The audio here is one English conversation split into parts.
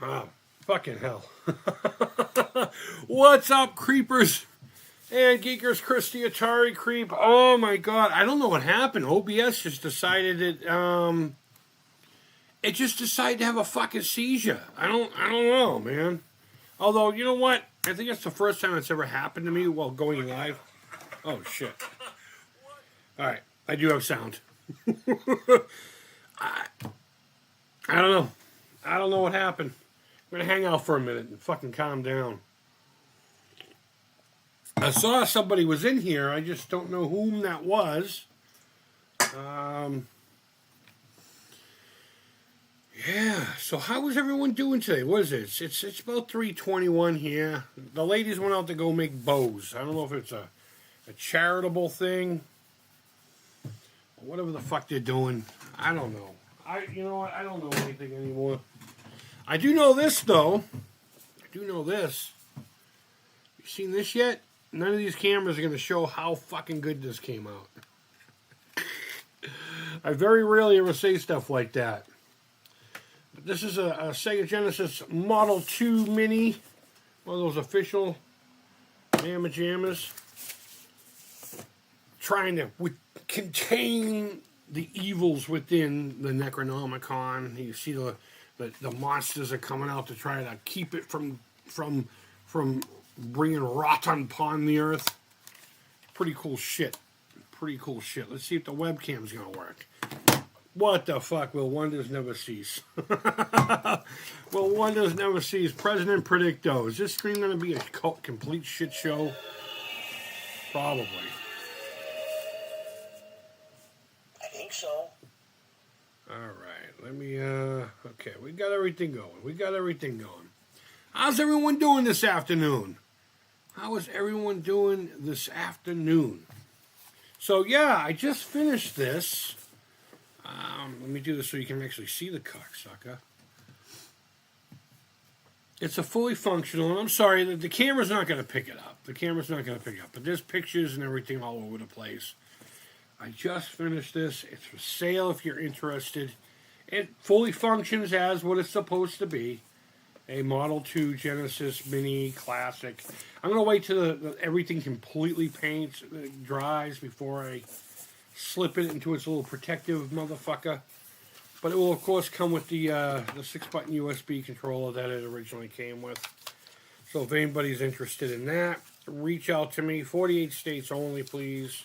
Ah, fucking hell. What's up, creepers and geekers? Chris the Atari Creep. Oh my god, I don't know what happened. OBS just decided it just decided to have a fucking seizure. I don't know, man. Although, you know what? I think it's the first time it's ever happened to me while going live. Oh shit. Alright, I do have sound. I don't know. I don't know what happened. I'm gonna hang out for a minute and fucking calm down. I saw somebody was in here. I just don't know whom that was. Yeah. So how was everyone doing today? What is it? It's about 3:21 here. The ladies went out to go make bows. I don't know if it's a charitable thing, or whatever the fuck they're doing. I don't know. You know what? I don't know anything anymore. I do know this though. I do know this. You seen this yet? None of these cameras are going to show how fucking good this came out. I very rarely ever say stuff like that. But this is a Sega Genesis Model 2 Mini. One of those official Mamma Jammas. Trying to contain the evils within the Necronomicon. You see the monsters are coming out to try to keep it from bringing rot upon the earth. Pretty cool shit. Pretty cool shit. Let's see if the webcam's gonna work. What the fuck? Will wonders never cease? Will wonders never cease? President Predicto. Is this stream gonna be a complete shit show? Probably. I think so. Alright, let me, okay, we got everything going. How's everyone doing this afternoon? How is everyone doing this afternoon? So, yeah, I just finished this. Let me do this so you can actually see the cocksucker. It's a fully functional, and I'm sorry, the camera's not going to pick it up. But there's pictures and everything all over the place. I just finished this. It's for sale if you're interested. It fully functions as what it's supposed to be. A Model 2 Genesis Mini Classic. I'm going to wait till everything completely paints, dries before I slip it into its little protective motherfucker. But it will, of course, come with the 6-button USB controller that it originally came with. So if anybody's interested in that, reach out to me. 48 states only, please.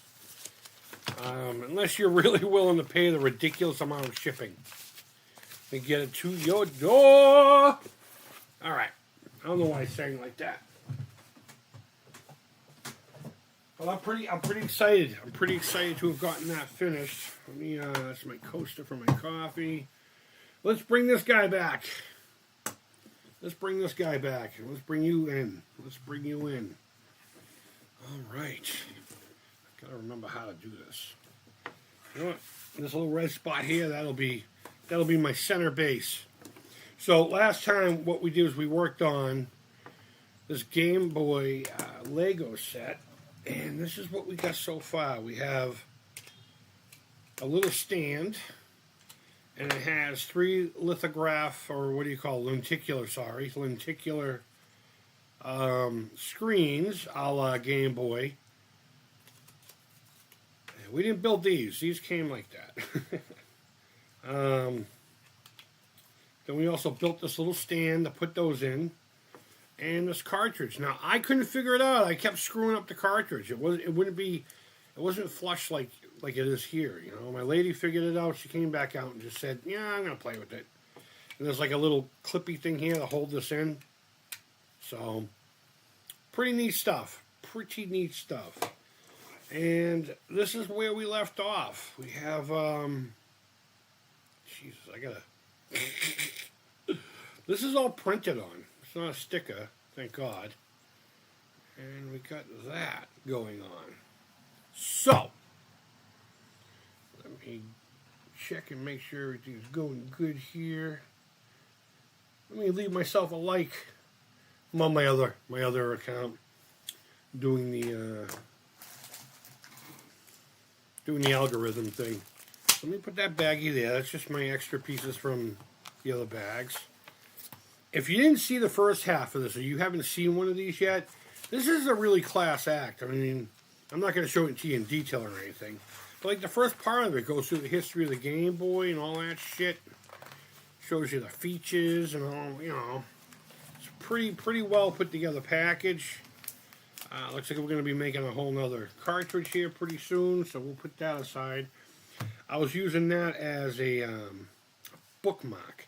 Unless you're really willing to pay the ridiculous amount of shipping and get it to your door. All right. I don't know why I sang like that. Well, I'm pretty excited. I'm pretty excited to have gotten that finished. Let me, that's my coaster for my coffee. Let's bring this guy back. Let's bring you in. All right. Gotta remember how to do this. You know what? This little red spot here, that'll be my center base. So last time what we did is we worked on this Game Boy Lego set, and this is what we got so far. We have a little stand, and it has 3 lithograph, or what do you call lenticular screens a la Game Boy. We didn't build these. These came like that. Then we also built this little stand to put those in. And this cartridge. Now, I couldn't figure it out. I kept screwing up the cartridge. It wasn't flush like it is here, you know. My lady figured it out. She came back out and just said, yeah, I'm going to play with it. And there's like a little clippy thing here to hold this in. So, pretty neat stuff. And this is where we left off. We have, Jesus, I gotta... This is all printed on. It's not a sticker, thank God. And we got that going on. So, let me check and make sure everything's going good here. Let me leave myself a like. I'm on my other account doing the algorithm thing. Let me put that baggie there. That's just my extra pieces from the other bags. if you didn't see the first half of this, or you haven't seen one of these yet, this is a really class act. I mean, I'm not going to show it to you in detail or anything. But like the first part of it goes through the history of the Game Boy and all that shit. Shows you the features and all, you know. It's a pretty well put together package. Looks like we're going to be making a whole nother cartridge here pretty soon, so we'll put that aside. I was using that as a bookmark.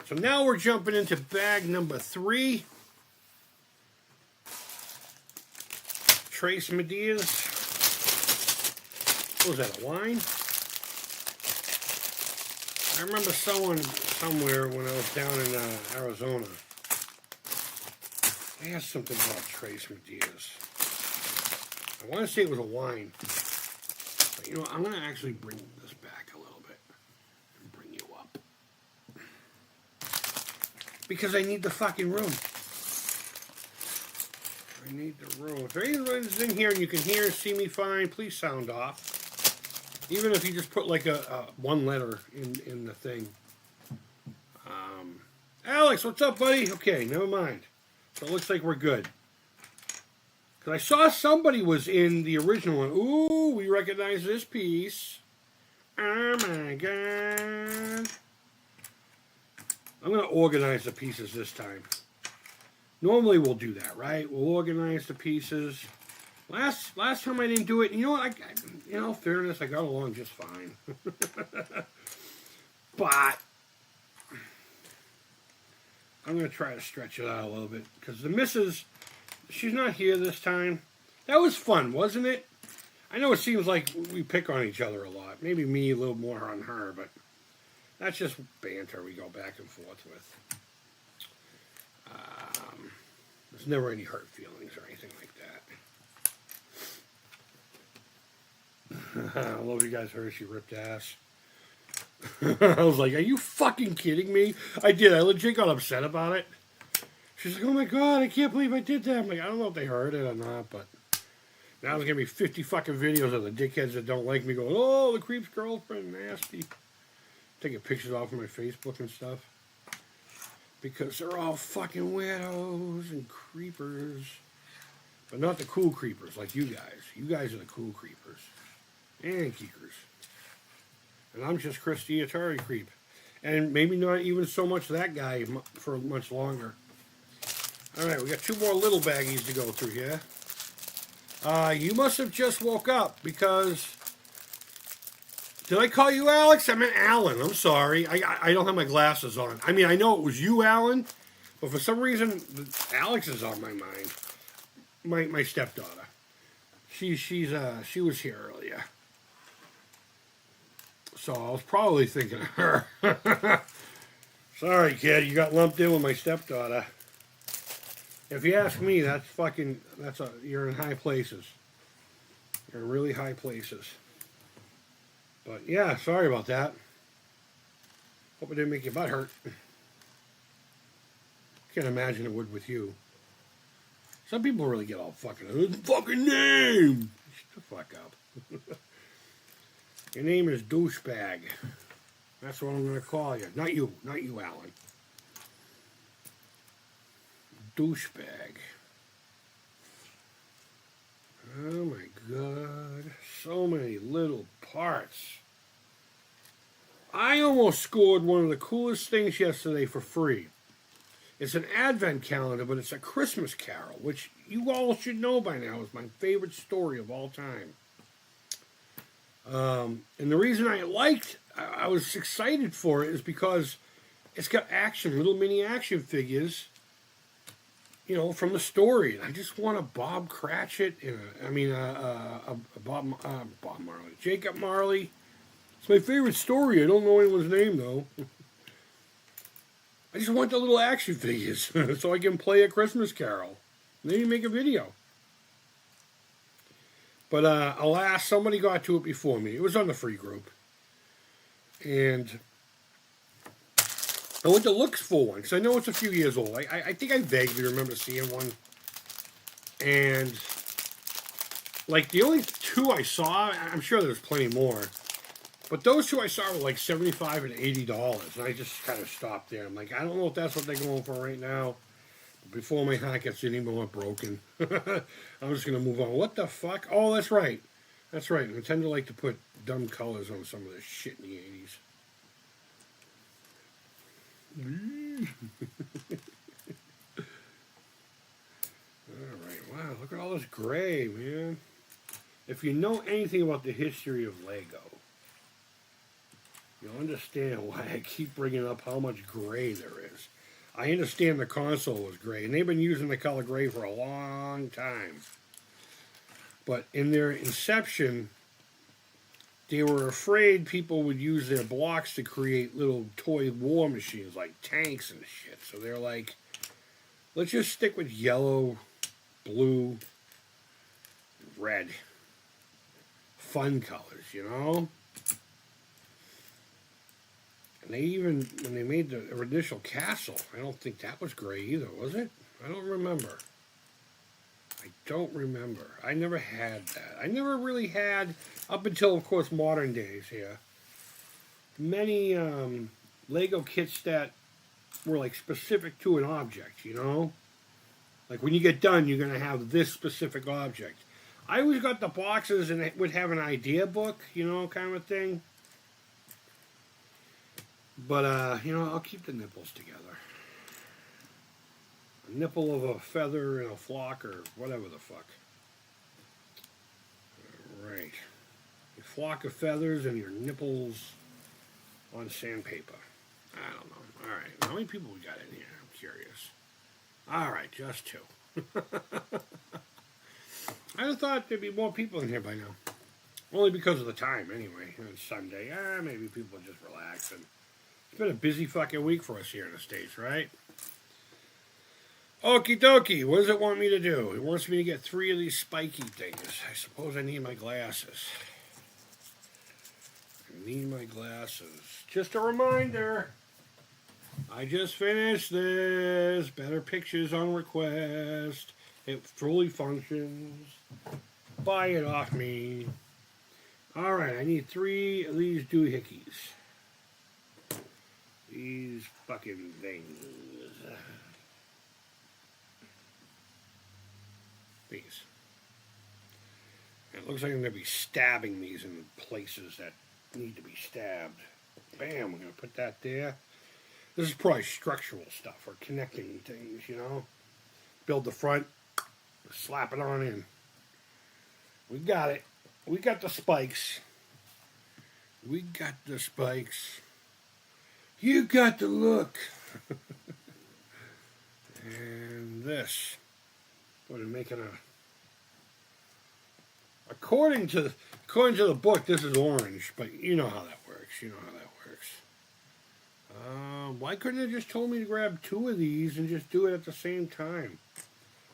So now we're jumping into bag number 3. Trace Medias. What was that, a wine? I remember someone somewhere when I was down in Arizona. They had something about Trace Medias. I want to say it was a wine. But you know, I'm going to actually bring this back a little bit and bring you up. Because I need the fucking room. I need the room. If anyone's in here and you can hear and see me fine, please sound off. Even if you just put like a one letter in the thing. Alex, what's up, buddy? Okay, never mind. So it looks like we're good. Because I saw somebody was in the original one. Ooh, we recognize this piece. Oh my god. I'm going to organize the pieces this time. Normally we'll do that, right? We'll organize the pieces. Last time I didn't do it. You know what? You know, fairness, I got along just fine. But I'm going to try to stretch it out a little bit. Because the missus, she's not here this time. That was fun, wasn't it? I know it seems like we pick on each other a lot. Maybe me a little more on her, but that's just banter we go back and forth with. There's never any hurt feelings or anything like that. I don't know if you guys heard she ripped ass. I was like, are you fucking kidding me? I did. I legit got upset about it. She's like, oh my god, I can't believe I did that. I'm like, I don't know if they heard it or not, but now there's going to be 50 fucking videos of the dickheads that don't like me going, oh, the creep's girlfriend, nasty. Taking pictures off of my Facebook and stuff. Because they're all fucking weirdos and creepers. But not the cool creepers like you guys. You guys are the cool creepers. And geekers. And I'm just Chris the Atari Creep. And maybe not even so much that guy for much longer. Alright, we got 2 more little baggies to go through here. You must have just woke up because... Did I call you Alex? I meant Alan. I'm sorry. I don't have my glasses on. I mean, I know it was you, Alan, but for some reason, Alex is on my mind. My stepdaughter. She was here earlier. So I was probably thinking of her. Sorry, kid. You got lumped in with my stepdaughter. If you ask me, you're in high places. You're in really high places. But yeah, sorry about that. Hope it didn't make your butt hurt. Can't imagine it would with you. Some people really get all fucking, what's the fucking name? Shut the fuck up. Your name is douchebag. That's what I'm going to call you. Not you, Alan. Douchebag. Oh my god. So many little parts. I almost scored one of the coolest things yesterday for free. It's an advent calendar, but it's a Christmas Carol, which you all should know by now is my favorite story of all time. And the reason I was excited for it is because it's got little mini action figures, you know, from the story. I just want a Bob Cratchit, Bob Marley, Jacob Marley. It's my favorite story. I don't know anyone's name though. I just want the little action figures so I can play a Christmas Carol. Maybe make a video. But alas, somebody got to it before me. It was on the free group. And I went to look for one, because I know it's a few years old. I think I vaguely remember seeing one. And, like, the only 2 I saw, I'm sure there's plenty more, But those two I saw were like $75 and $80, and I just kind of stopped there. I'm like, I don't know if that's what they're going for right now. But before my heart gets any more broken, I'm just gonna move on. What the fuck? Oh, that's right. That's right. Nintendo like to put dumb colors on some of this shit in the '80s. All right. Wow. Look at all this gray, man. If you know anything about the history of Lego, you'll understand why I keep bringing up how much gray there is. I understand the console was gray, and they've been using the color gray for a long time. But in their inception, they were afraid people would use their blocks to create little toy war machines like tanks and shit. So they're like, let's just stick with yellow, blue, red. Fun colors, you know? And they even, when they made the initial castle, I don't think that was gray either, was it? I don't remember. I don't remember. I never had that. I never really had, up until, of course, modern days here, many Lego kits that were, like, specific to an object, you know? Like, when you get done, you're going to have this specific object. I always got the boxes and it would have an idea book, you know, kind of a thing. But, you know, I'll keep the nipples together. A nipple of a feather and a flock or whatever the fuck. Alright. A flock of feathers and your nipples on sandpaper. I don't know. Alright. How many people we got in here? I'm curious. Alright, just two. I thought there'd be more people in here by now. Only because of the time, anyway. It's Sunday. Maybe people just relaxing. It's been a busy fucking week for us here in the States, right? Okie dokie. What does it want me to do? It wants me to get 3 of these spiky things. I suppose I need my glasses. I need my glasses. Just a reminder. I just finished this. Better Pictures on request. It fully functions. Buy it off me. Alright, I need 3 of these doohickeys. These fucking things. These. It looks like I'm going to be stabbing these in places that need to be stabbed. Bam, we're going to put that there. This is probably structural stuff or connecting things, you know. Build the front. Slap it on in. We got it. We got the spikes. We got the spikes. You got the look. And this. What are making a... According to the book, this is orange, but you know how that works. You know how that works. Why couldn't they just told me to grab 2 of these and just do it at the same time?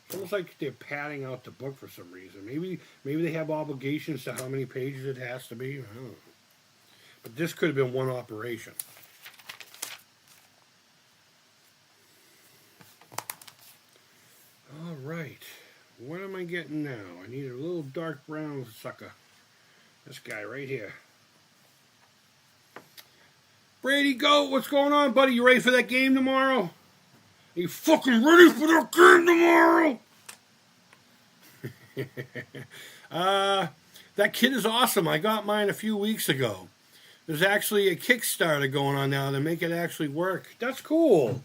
It's almost like they're padding out the book for some reason. Maybe they have obligations to how many pages it has to be. I don't know. But this could have been one operation. All right. What am I getting now? I need a little dark brown sucker. This guy right here. Brady Goat, what's going on, buddy? You ready for that game tomorrow? Are you fucking ready for that game tomorrow? That kit is awesome. I got mine a few weeks ago. There's actually a Kickstarter going on now to make it actually work. That's cool.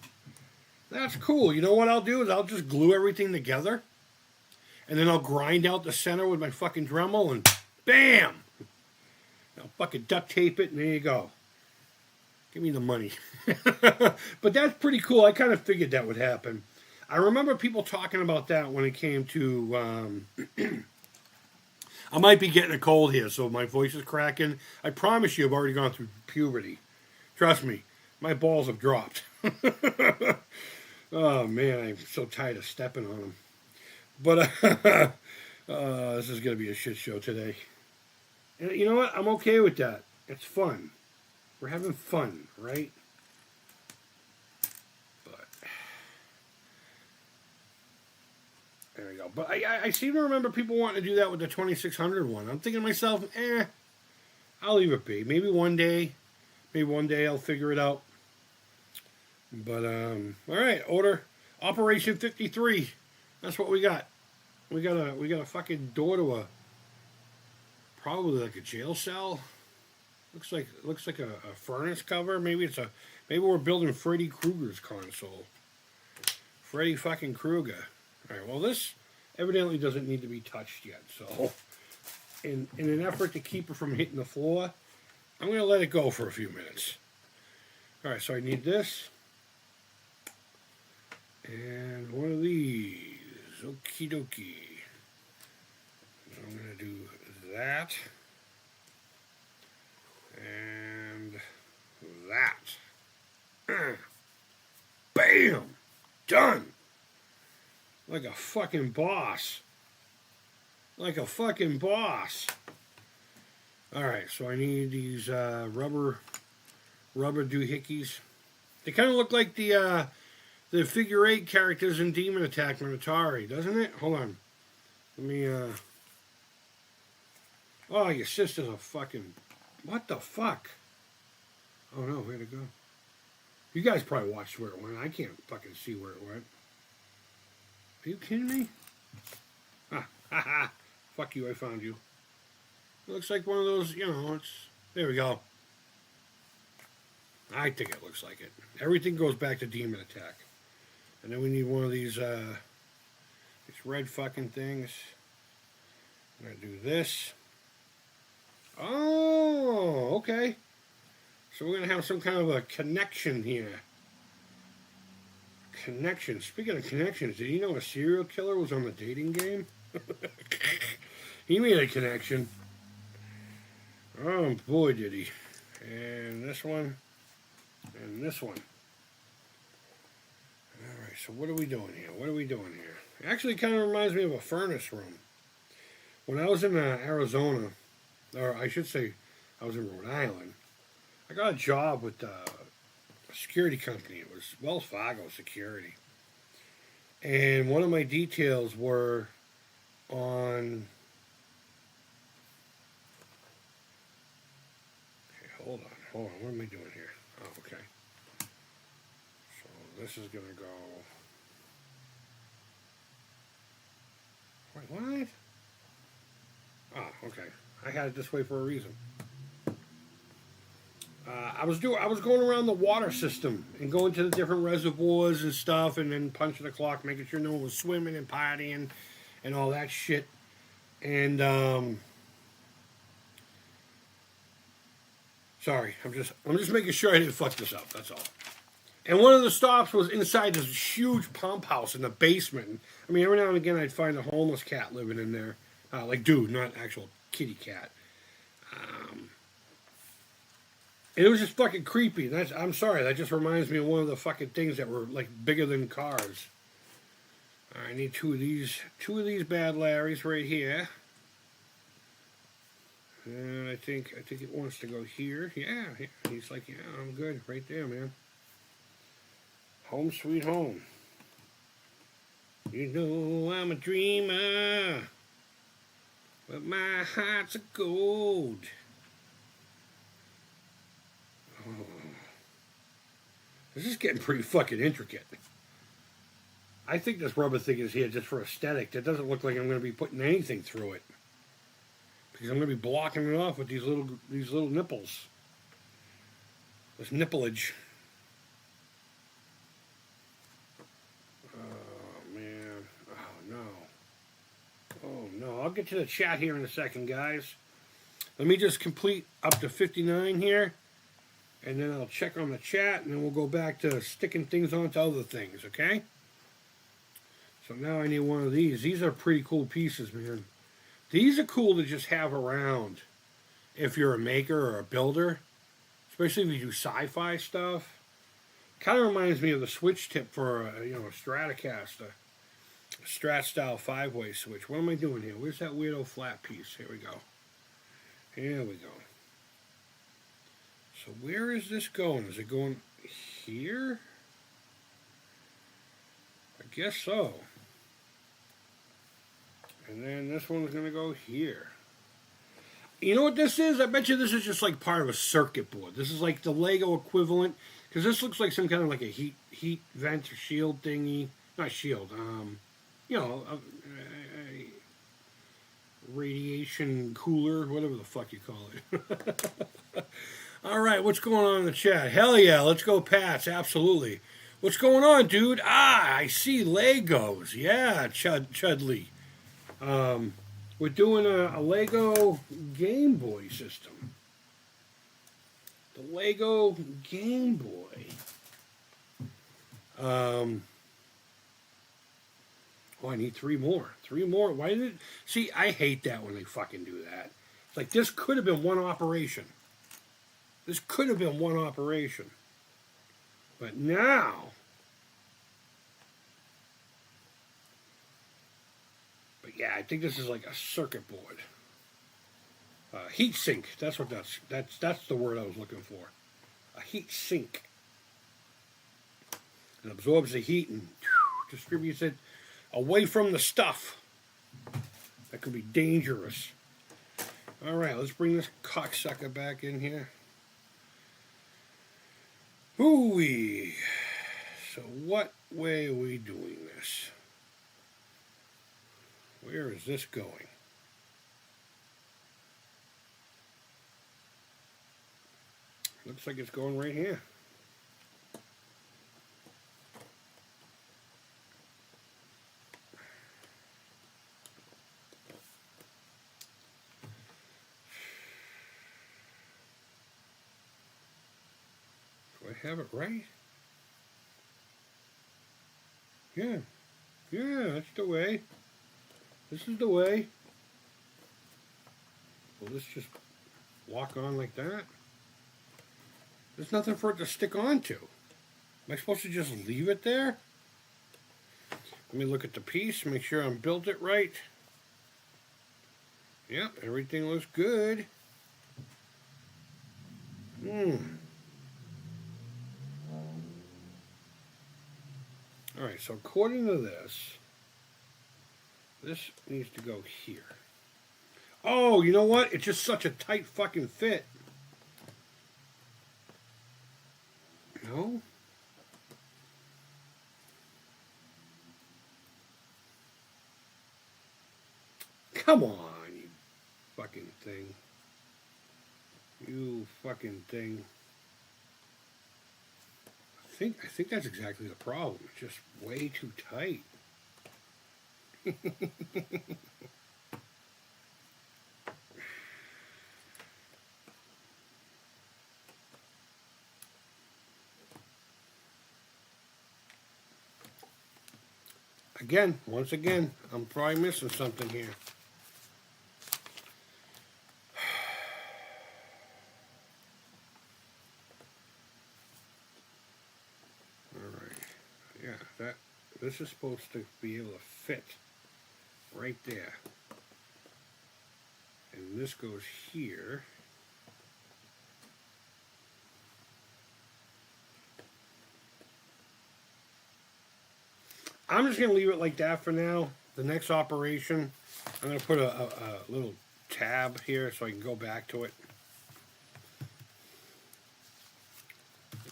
That's cool. You know what I'll do is I'll just glue everything together. And then I'll grind out the center with my fucking Dremel and bam! I'll fucking duct tape it and there you go. Give me the money. But that's pretty cool. I kind of figured that would happen. I remember people talking about that when it came to... I might be getting a cold here, so my voice is cracking. I promise you I've already gone through puberty. Trust me, my balls have dropped. Oh, man, I'm so tired of stepping on them. But this is going to be a shit show today. And you know what? I'm okay with that. It's fun. We're having fun, right? But there we go. But I seem to remember people wanting to do that with the 2600 one. I'm thinking to myself, I'll leave it be. Maybe one day I'll figure it out. But all right, order Operation 53. That's what we got. We got a fucking door to a probably like a jail cell. Looks like a furnace cover. Maybe we're building Freddy Krueger's console. Freddy fucking Krueger. All right. Well, this evidently doesn't need to be touched yet. So, in an effort to keep it from hitting the floor, I'm gonna let it go for a few minutes. All right. So I need this and one of these. Okie dokie. So I'm gonna do that. And that. Bam! Done! Like a fucking boss. Like a fucking boss. Alright, so I need these rubber doohickeys. They kind of look like the figure 8 characters in Demon Attack on Atari, doesn't it? Hold on. Let me, Oh, your sister's a fucking... What the fuck? Oh no, where'd it go? You guys probably watched where it went. I can't fucking see where it went. Are you kidding me? Ha ha. Fuck you, I found you. It looks like one of those, there we go. I think it looks like it. Everything goes back to Demon Attack. And then we need one of these red fucking things. I'm gonna do this. Oh, okay. So we're going to have some kind of a connection here. Connection. Speaking of connections, did you know a serial killer was on the dating game? He made a connection. Oh, boy, did he. And this one. And this one. Alright, so what are we doing here? It actually kind of reminds me of a furnace room. When I was in Arizona, or I should say I was in Rhode Island, I got a job with a security company. It was Wells Fargo Security. And one of my details were on... Okay, hold on. What am I doing here? Oh, okay. So this is going to go... Wait, what? Oh, okay. I had it this way for a reason. I was going around the water system and going to the different reservoirs and stuff, and then punching the clock, making sure no one was swimming and partying and all that shit. And sorry, I'm just making sure I didn't fuck this up. That's all. And one of the stops was inside this huge pump house in the basement. I mean, every now and again I'd find a homeless cat living in there, like dude, not actual kitty cat. And it was just fucking creepy. I'm sorry, that just reminds me of one of the fucking things that were like bigger than cars. I need two of these bad Larrys right here. And I think it wants to go here. Yeah, he's like, yeah, I'm good right there, man. Home sweet home. You know I'm a dreamer, but my heart's a gold. Oh. This is getting pretty fucking intricate. I think this rubber thing is here just for aesthetic. It doesn't look like I'm going to be putting anything through it, because I'm going to be blocking it off with these little nipples. This nippleage. Oh man. Oh no. I'll get to the chat here in a second, guys. Let me just complete up to 59 here, and then I'll check on the chat, and then we'll go back to sticking things onto other things, okay? So now I need one of these. These are pretty cool pieces, man. These are cool to just have around if you're a maker or a builder, especially if you do sci-fi stuff. Kind of reminds me of the switch tip for a Stratocaster, a Strat style 5-way switch. What am I doing here? Where's that weirdo flat piece? Here we go. Here we go. So where is this going? Is it going here? I guess so. And then this one's going to go here. You know what this is? I bet you this is just like part of a circuit board. This is like the Lego equivalent, because this looks like some kind of like a heat vent or shield thingy. Not shield. You know, a radiation cooler, whatever the fuck you call it. All right, what's going on in the chat? Hell yeah, let's go, Pats. Absolutely. What's going on, dude? I see Legos. Yeah, Chudley. We're doing a Lego Game Boy system. The Lego Game Boy. Oh, I need 3 more. 3 more. Why did it? See, I hate that when they fucking do that. It's like, this could have been one operation. This could have been one operation. But now... But yeah, I think this is like a circuit board. Heat sink. That's what that's the word I was looking for. A heat sink. It absorbs the heat and distributes it away from the stuff. That could be dangerous. All right, let's bring this cocksucker back in here. Hooey. So what way are we doing this? Where is this going? Looks like it's going right here. Do I have it right? Yeah. Yeah, that's the way. This is the way. Will this just walk on like that? There's nothing for it to stick onto. Am I supposed to just leave it there? Let me look at the piece, make sure I'm built it right. Yep, everything looks good. Alright, so according to this needs to go here. Oh, you know what? It's just such a tight fucking fit. No? Come on, you fucking thing. You fucking thing. I think that's exactly the problem. It's just way too tight. Once again, I'm probably missing something here. Alright. Yeah, this is supposed to be able to fit right there. And this goes here. I'm just going to leave it like that for now. The next operation, I'm going to put a little tab here so I can go back to it.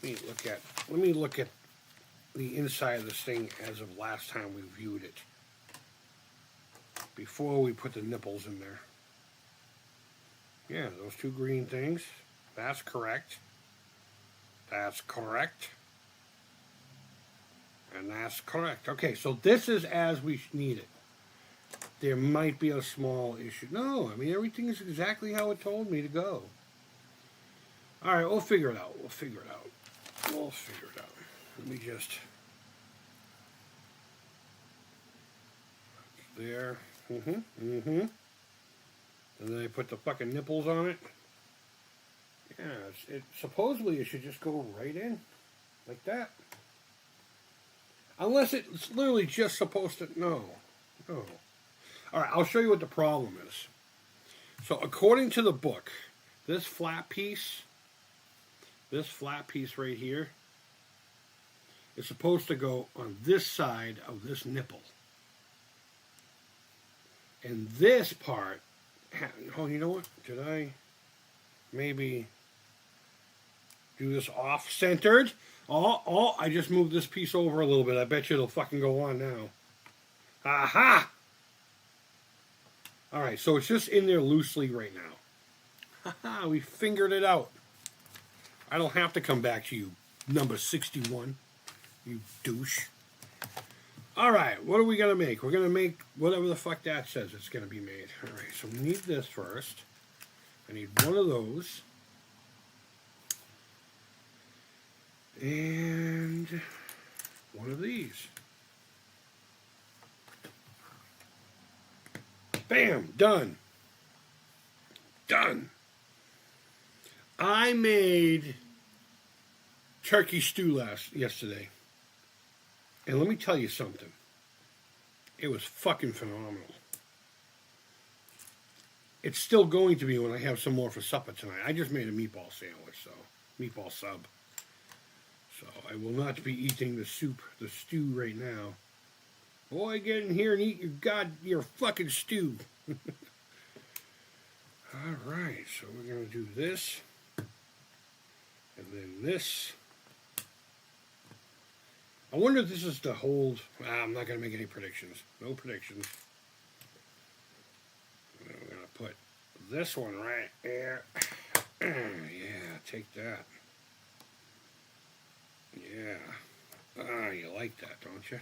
Let me look at the inside of this thing as of last time we viewed it. Before we put the nipples in there. Yeah, those 2 green things. That's correct. That's correct. And that's correct. Okay, so this is as we need it. There might be a small issue. No, I mean, everything is exactly how it told me to go. All right, we'll figure it out. We'll figure it out. Let me just... There. And then I put the fucking nipples on it. Yeah, supposedly it should just go right in. Like that. Unless it's literally just supposed to... No. Alright, I'll show you what the problem is. So, according to the book, this flat piece right here, is supposed to go on this side of this nipple. And this part Oh, you know what? Did I maybe do this off-centered? Oh, I just moved this piece over a little bit. I bet you it'll fucking go on now. Aha! All right, so it's just in there loosely right now. Haha, we fingered it out. I don't have to come back to you, number 61, you douche. All right, what are we going to make? We're going to make whatever the fuck that says it's going to be made. All right, so we need this first. I need one of those. And one of these. Bam, done. Done. I made turkey stew yesterday. And let me tell you something. It was fucking phenomenal. It's still going to be when I have some more for supper tonight. I just made a meatball sandwich, so meatball sub. So I will not be eating the stew right now. Boy, get in here and eat your fucking stew. All right, so we're going to do this. And then this. I wonder if this is to hold. I'm not going to make any predictions. No predictions. And then we're going to put this one right there. Yeah, take that. Yeah. Ah, you like that, don't you?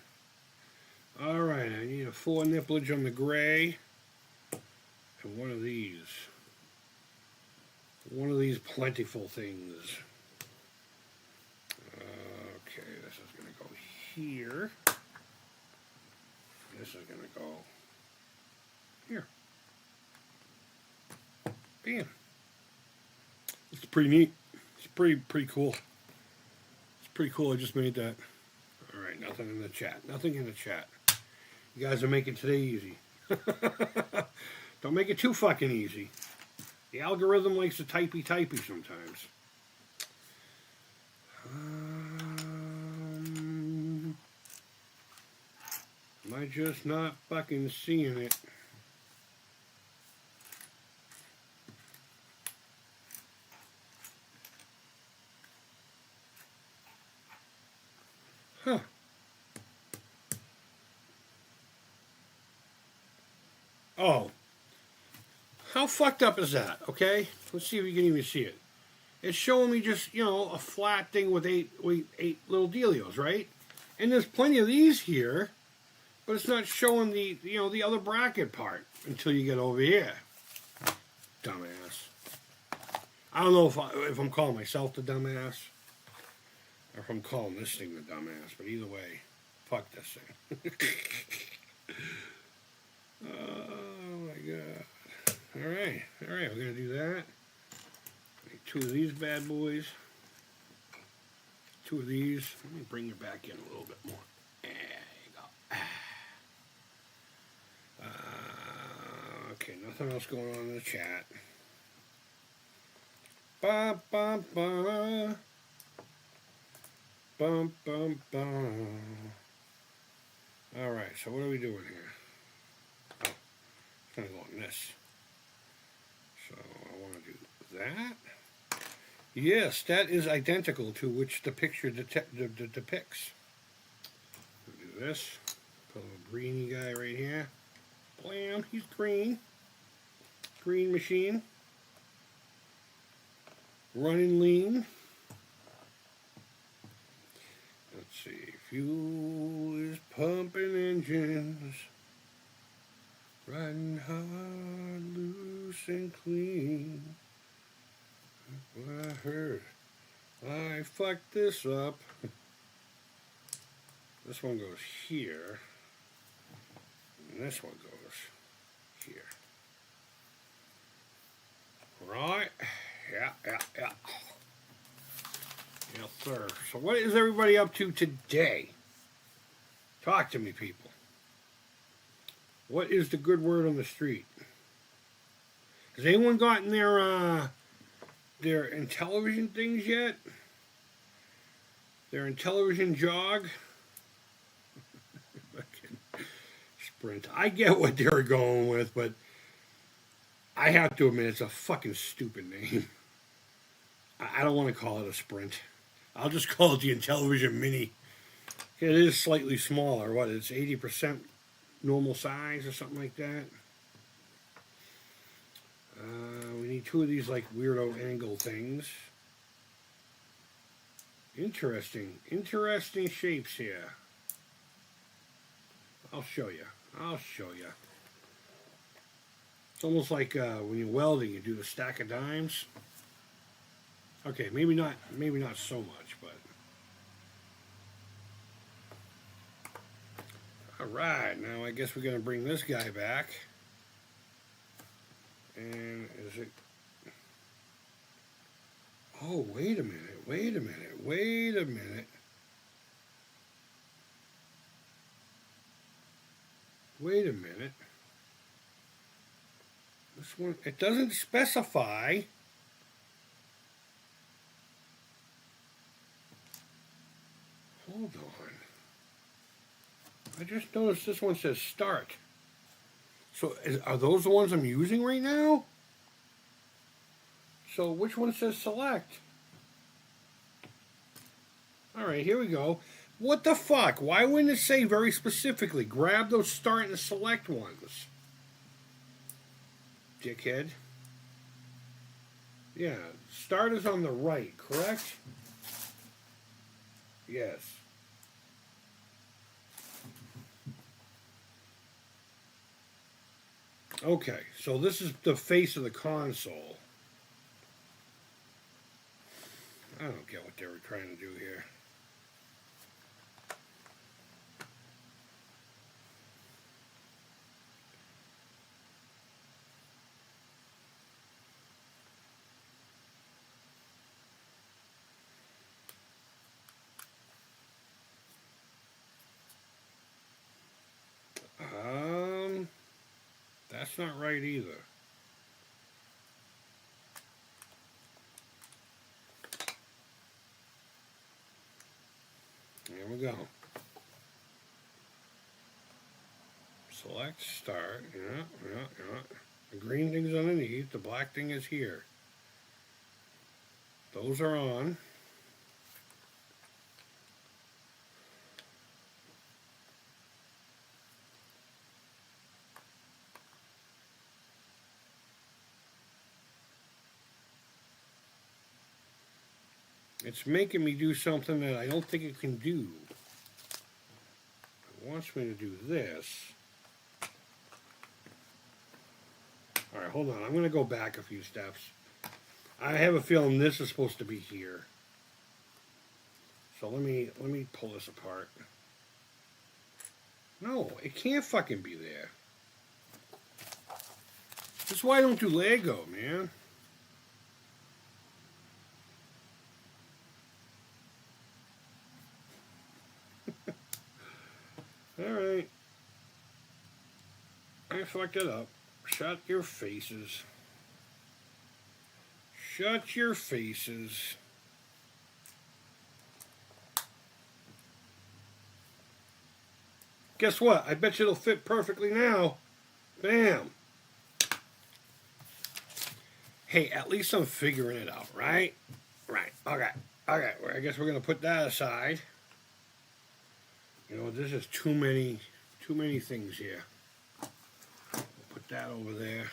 All right, I need a 4 nipplage on the gray. And one of these. One of these plentiful things. Okay, this is going to go here. This is going to go here. Bam. It's pretty neat. It's pretty cool. It's pretty cool. I just made that. All right, nothing in the chat. Nothing in the chat. You guys are making today easy. Don't make it too fucking easy. The algorithm likes to typey sometimes. Am I just not fucking seeing it? Huh. Oh. How fucked up is that? Okay? Let's see if you can even see it. It's showing me just, a flat thing with eight little dealios, right? And there's plenty of these here, but it's not showing the other bracket part until you get over here. Dumbass. I don't know if I'm calling myself the dumbass or if I'm calling this thing the dumbass, but either way, fuck this thing. Oh my god. Alright, we're going to do that. Make 2 of these bad boys. 2 of these. Let me bring you back in a little bit more. There you go. Okay, nothing else going on in the chat. Ba ba ba. Bum bum bum. Alright, so what are we doing here? Oh, it's going to go on this. So I want to do that. Yes, that is identical to which the picture depicts. We'll do this. Put a little greeny guy right here. Blam, he's green. Green machine. Running lean. Let's see. Fuel is pumping engines. Riding hard, loose and clean. What I heard. I fucked this up. This one goes here. And this one goes here. Right? Yeah. Yes, sir. So what is everybody up to today? Talk to me, people. What is the good word on the street? Has anyone gotten their Intellivision things yet? Their Intellivision jog? Fucking Sprint. I get what they're going with, but I have to admit, it's a fucking stupid name. I don't want to call it a Sprint. I'll just call it the Intellivision Mini. It is slightly smaller. What? It's 80% normal size or something like that. We need two of these like weirdo angle things. Interesting shapes here. I'll show you. It's almost like when you're welding, you do the stack of dimes. Okay, maybe not so much, but all right. Now I guess we're gonna bring this guy back. And is it? Oh, wait a minute. This one, it doesn't specify. Hold on. I just noticed this one says start. So are those the ones I'm using right now? So which one says select? All right, here we go. What the fuck? Why wouldn't it say very specifically, grab those start and select ones? Dickhead. Yeah, start is on the right, correct? Yes. Okay, so this is the face of the console. I don't get what they were trying to do here. That's not right either. Here we go. Select start. Yeah. The green thing's underneath. The black thing is here. Those are on. It's making me do something that I don't think it can do. It wants me to do this. All right, hold on. I'm going to go back a few steps. I have a feeling this is supposed to be here. So let me pull this apart. No, it can't fucking be there. That's why I don't do Lego, man. Alright. I fucked it up. Shut your faces. Shut your faces. Guess what? I bet you it'll fit perfectly now. Bam. Hey, at least I'm figuring it out, right? Right. Okay. Okay. Well, I guess we're going to put that aside. You know, this is too many things here. We'll put that over there.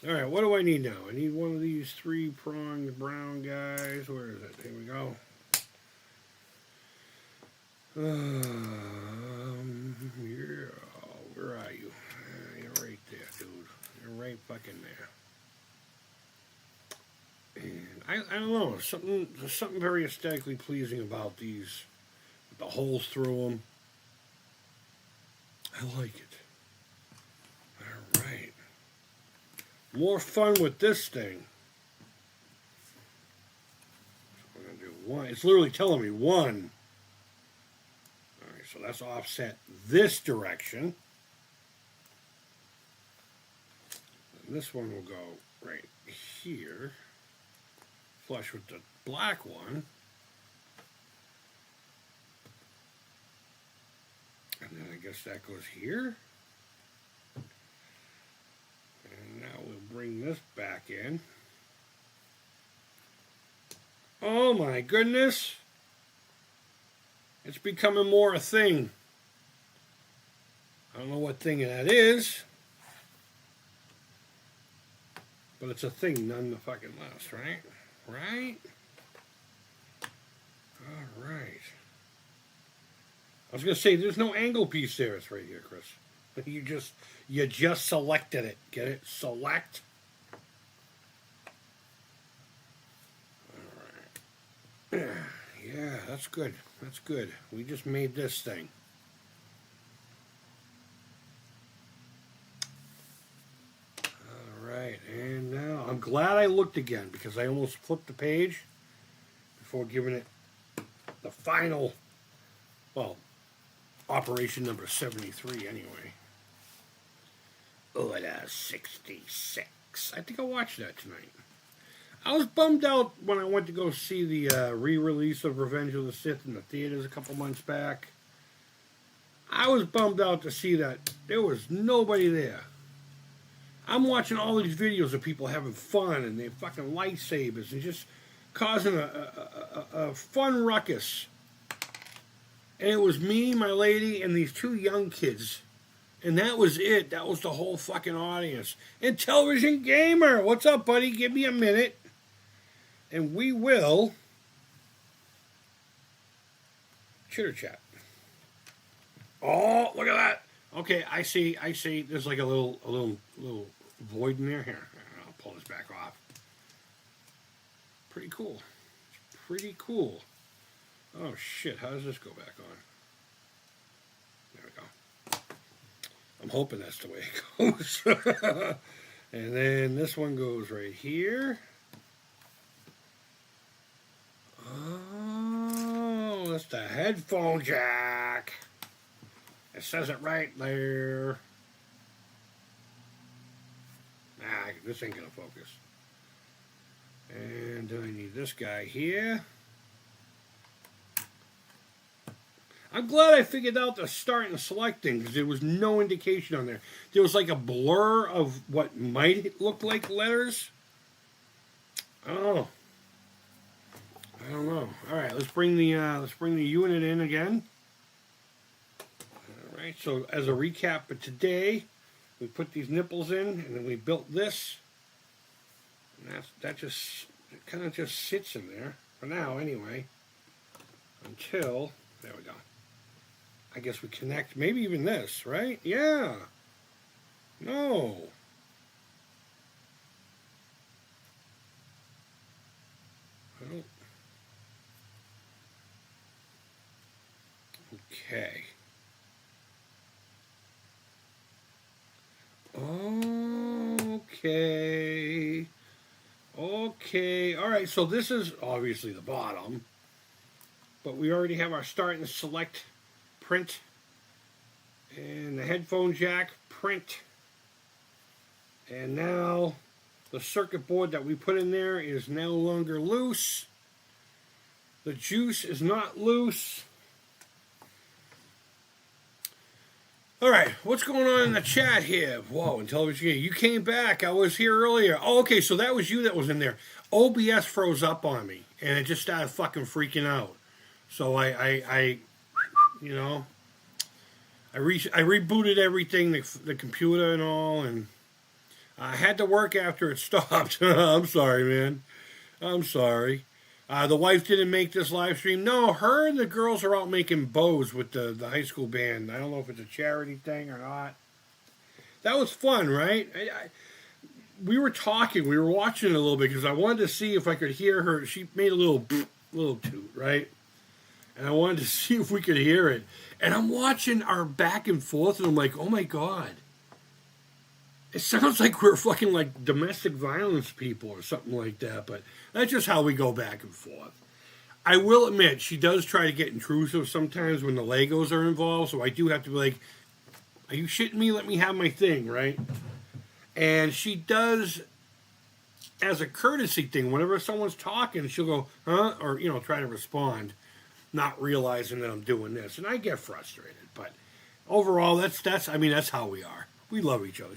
All right, what do I need now? I need one of these three-pronged brown guys. Where is it? Here we go. Yeah, where are you? You're right there, dude. You're right fucking there. And I don't know. There's something very aesthetically pleasing about these. The holes through them. I like it. All right. More fun with this thing. So we're going to do one. It's literally telling me one. All right, so that's offset this direction. And this one will go right here. Flush with the black one. And then I guess that goes here. And bring this back in. Oh my goodness. It's becoming more a thing. I don't know what thing that is. But it's a thing none the fucking less, right? Right? Alright. I was going to say, there's no angle piece there. It's right here, Chris. You just selected it. Get it? Select. Alright. Yeah, that's good. That's good. We just made this thing. Alright, and now I'm glad I looked again because I almost flipped the page before giving it the final, well, operation number 73 anyway. Order 66. I think I'll watch that tonight. I was bummed out when I went to go see the re-release of Revenge of the Sith in the theaters a couple months back. I was bummed out to see that there was nobody there. I'm watching all these videos of people having fun and they fucking lightsabers and just causing a fun ruckus. And it was me, my lady, and these two young kids. And that was it. That was the whole fucking audience. And Television Gamer, what's up, buddy? Give me a minute. And we will chitter chat. Oh, look at that. Okay, I see. There's like a little void in there. Here, I'll pull this back off. Pretty cool. Pretty cool. Oh shit, how does this go back on? There we go. I'm hoping that's the way it goes. And then this one goes right here. Oh, that's the headphone jack. It says it right there. Nah, this ain't gonna focus. And I need this guy here. I'm glad I figured out the start and select thing because there was no indication on there. There was like a blur of what might look like letters. Oh, I don't know. All right, let's bring the unit in again. All right. So as a recap of today, we put these nipples in, and then we built this. And that just kind of just sits in there for now, anyway. Until there we go. I guess we connect, maybe even this, right? Yeah. No. Oh. Okay. Okay. Okay. All right, so this is obviously the bottom. But we already have our start and select print. And the headphone jack print. And now the circuit board that we put in there is no longer loose. The juice is not loose. All right, what's going on in the chat here? Whoa, in television, you came back. I was here earlier. Oh, okay, so that was you that was in there. OBS froze up on me, and it just started fucking freaking out. So I you know, I rebooted everything, the computer and all, and I had to work after it stopped. I'm sorry, man. I'm sorry. The wife didn't make this live stream. No, her and the girls are out making bows with the high school band. I don't know if it's a charity thing or not. That was fun, right? We were talking. We were watching it a little bit because I wanted to see if I could hear her. She made a little toot, right? And I wanted to see if we could hear it. And I'm watching our back and forth, and I'm like, oh, my God. It sounds like we're fucking like domestic violence people or something like that, but that's just how we go back and forth. I will admit, she does try to get intrusive sometimes when the Legos are involved, so I do have to be like, are you shitting me? Let me have my thing, right? And she does, as a courtesy thing, whenever someone's talking, she'll go, huh? Or, try to respond, not realizing that I'm doing this. And I get frustrated, but overall, that's how we are. We love each other.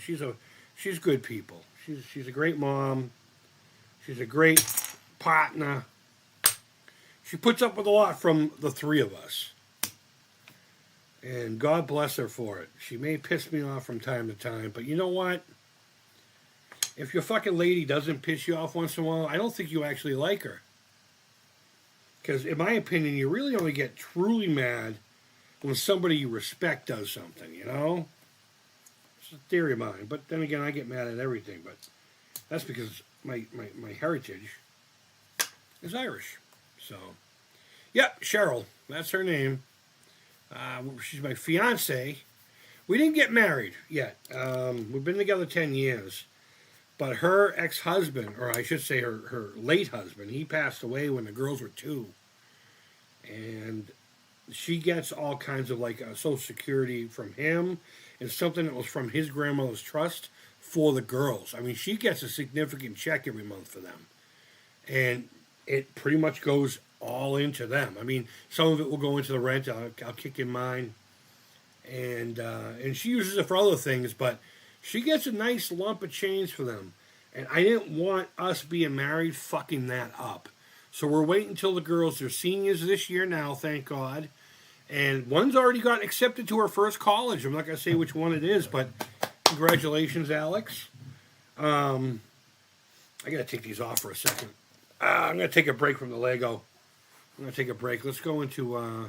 She's good people. She's a great mom. She's a great partner. She puts up with a lot from the three of us. And God bless her for it. She may piss me off from time to time, but you know what? If your fucking lady doesn't piss you off once in a while, I don't think you actually like her. Because in my opinion, you really only get truly mad when somebody you respect does something, you know? It's a theory of mine. But then again, I get mad at everything. But that's because my heritage is Irish. So, yep, Cheryl. That's her name. She's my fiance. We didn't get married yet. We've been together 10 years. But her ex-husband, or I should say her late husband, he passed away when the girls were 2. And she gets all kinds of like Social Security from him and something that was from his grandmother's trust for the girls. I mean, she gets a significant check every month for them. And it pretty much goes all into them. I mean, some of it will go into the rent. I'll kick in mine. And she uses it for other things, but she gets a nice lump of change for them. And I didn't want us being married fucking that up. So we're waiting until the girls are seniors this year now, thank God. And one's already got accepted to her first college. I'm not going to say which one it is, but congratulations, Alex. I got to take these off for a second. I'm going to take a break from the Lego. I'm going to take a break. Let's go into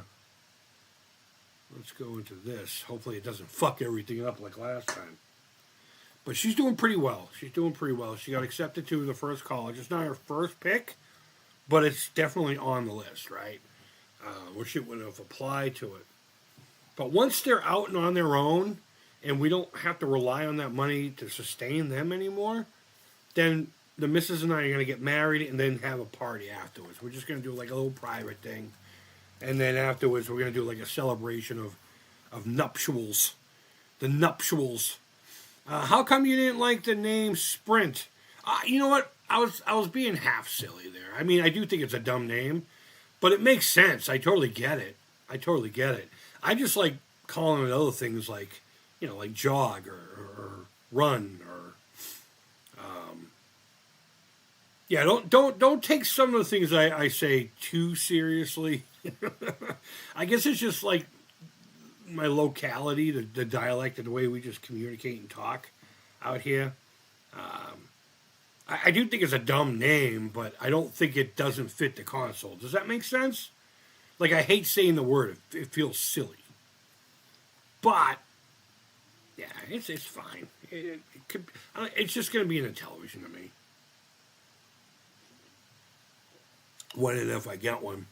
this. Hopefully it doesn't fuck everything up like last time. But she's doing pretty well. She got accepted to the first college. It's not her first pick, but it's definitely on the list, right? Or she would have applied to it. But once they're out and on their own, and we don't have to rely on that money to sustain them anymore, then the missus and I are going to get married and then have a party afterwards. We're just going to do like a little private thing. And then afterwards, we're going to do like a celebration of nuptials. The nuptials. How come you didn't like the name Sprint? You know what? I was being half silly there. I mean, I do think it's a dumb name, but it makes sense. I totally get it. I just like calling it other things like, you know, like jog or run or yeah. Don't take some of the things I say too seriously. I guess it's just like my locality, the dialect, and the way we just communicate and talk out here. I do think it's a dumb name, but I don't think it doesn't fit the console. Does that make sense? Like, I hate saying the word. It feels silly. But, yeah, it's fine. It's just going to be in the television to me. When and if I get one.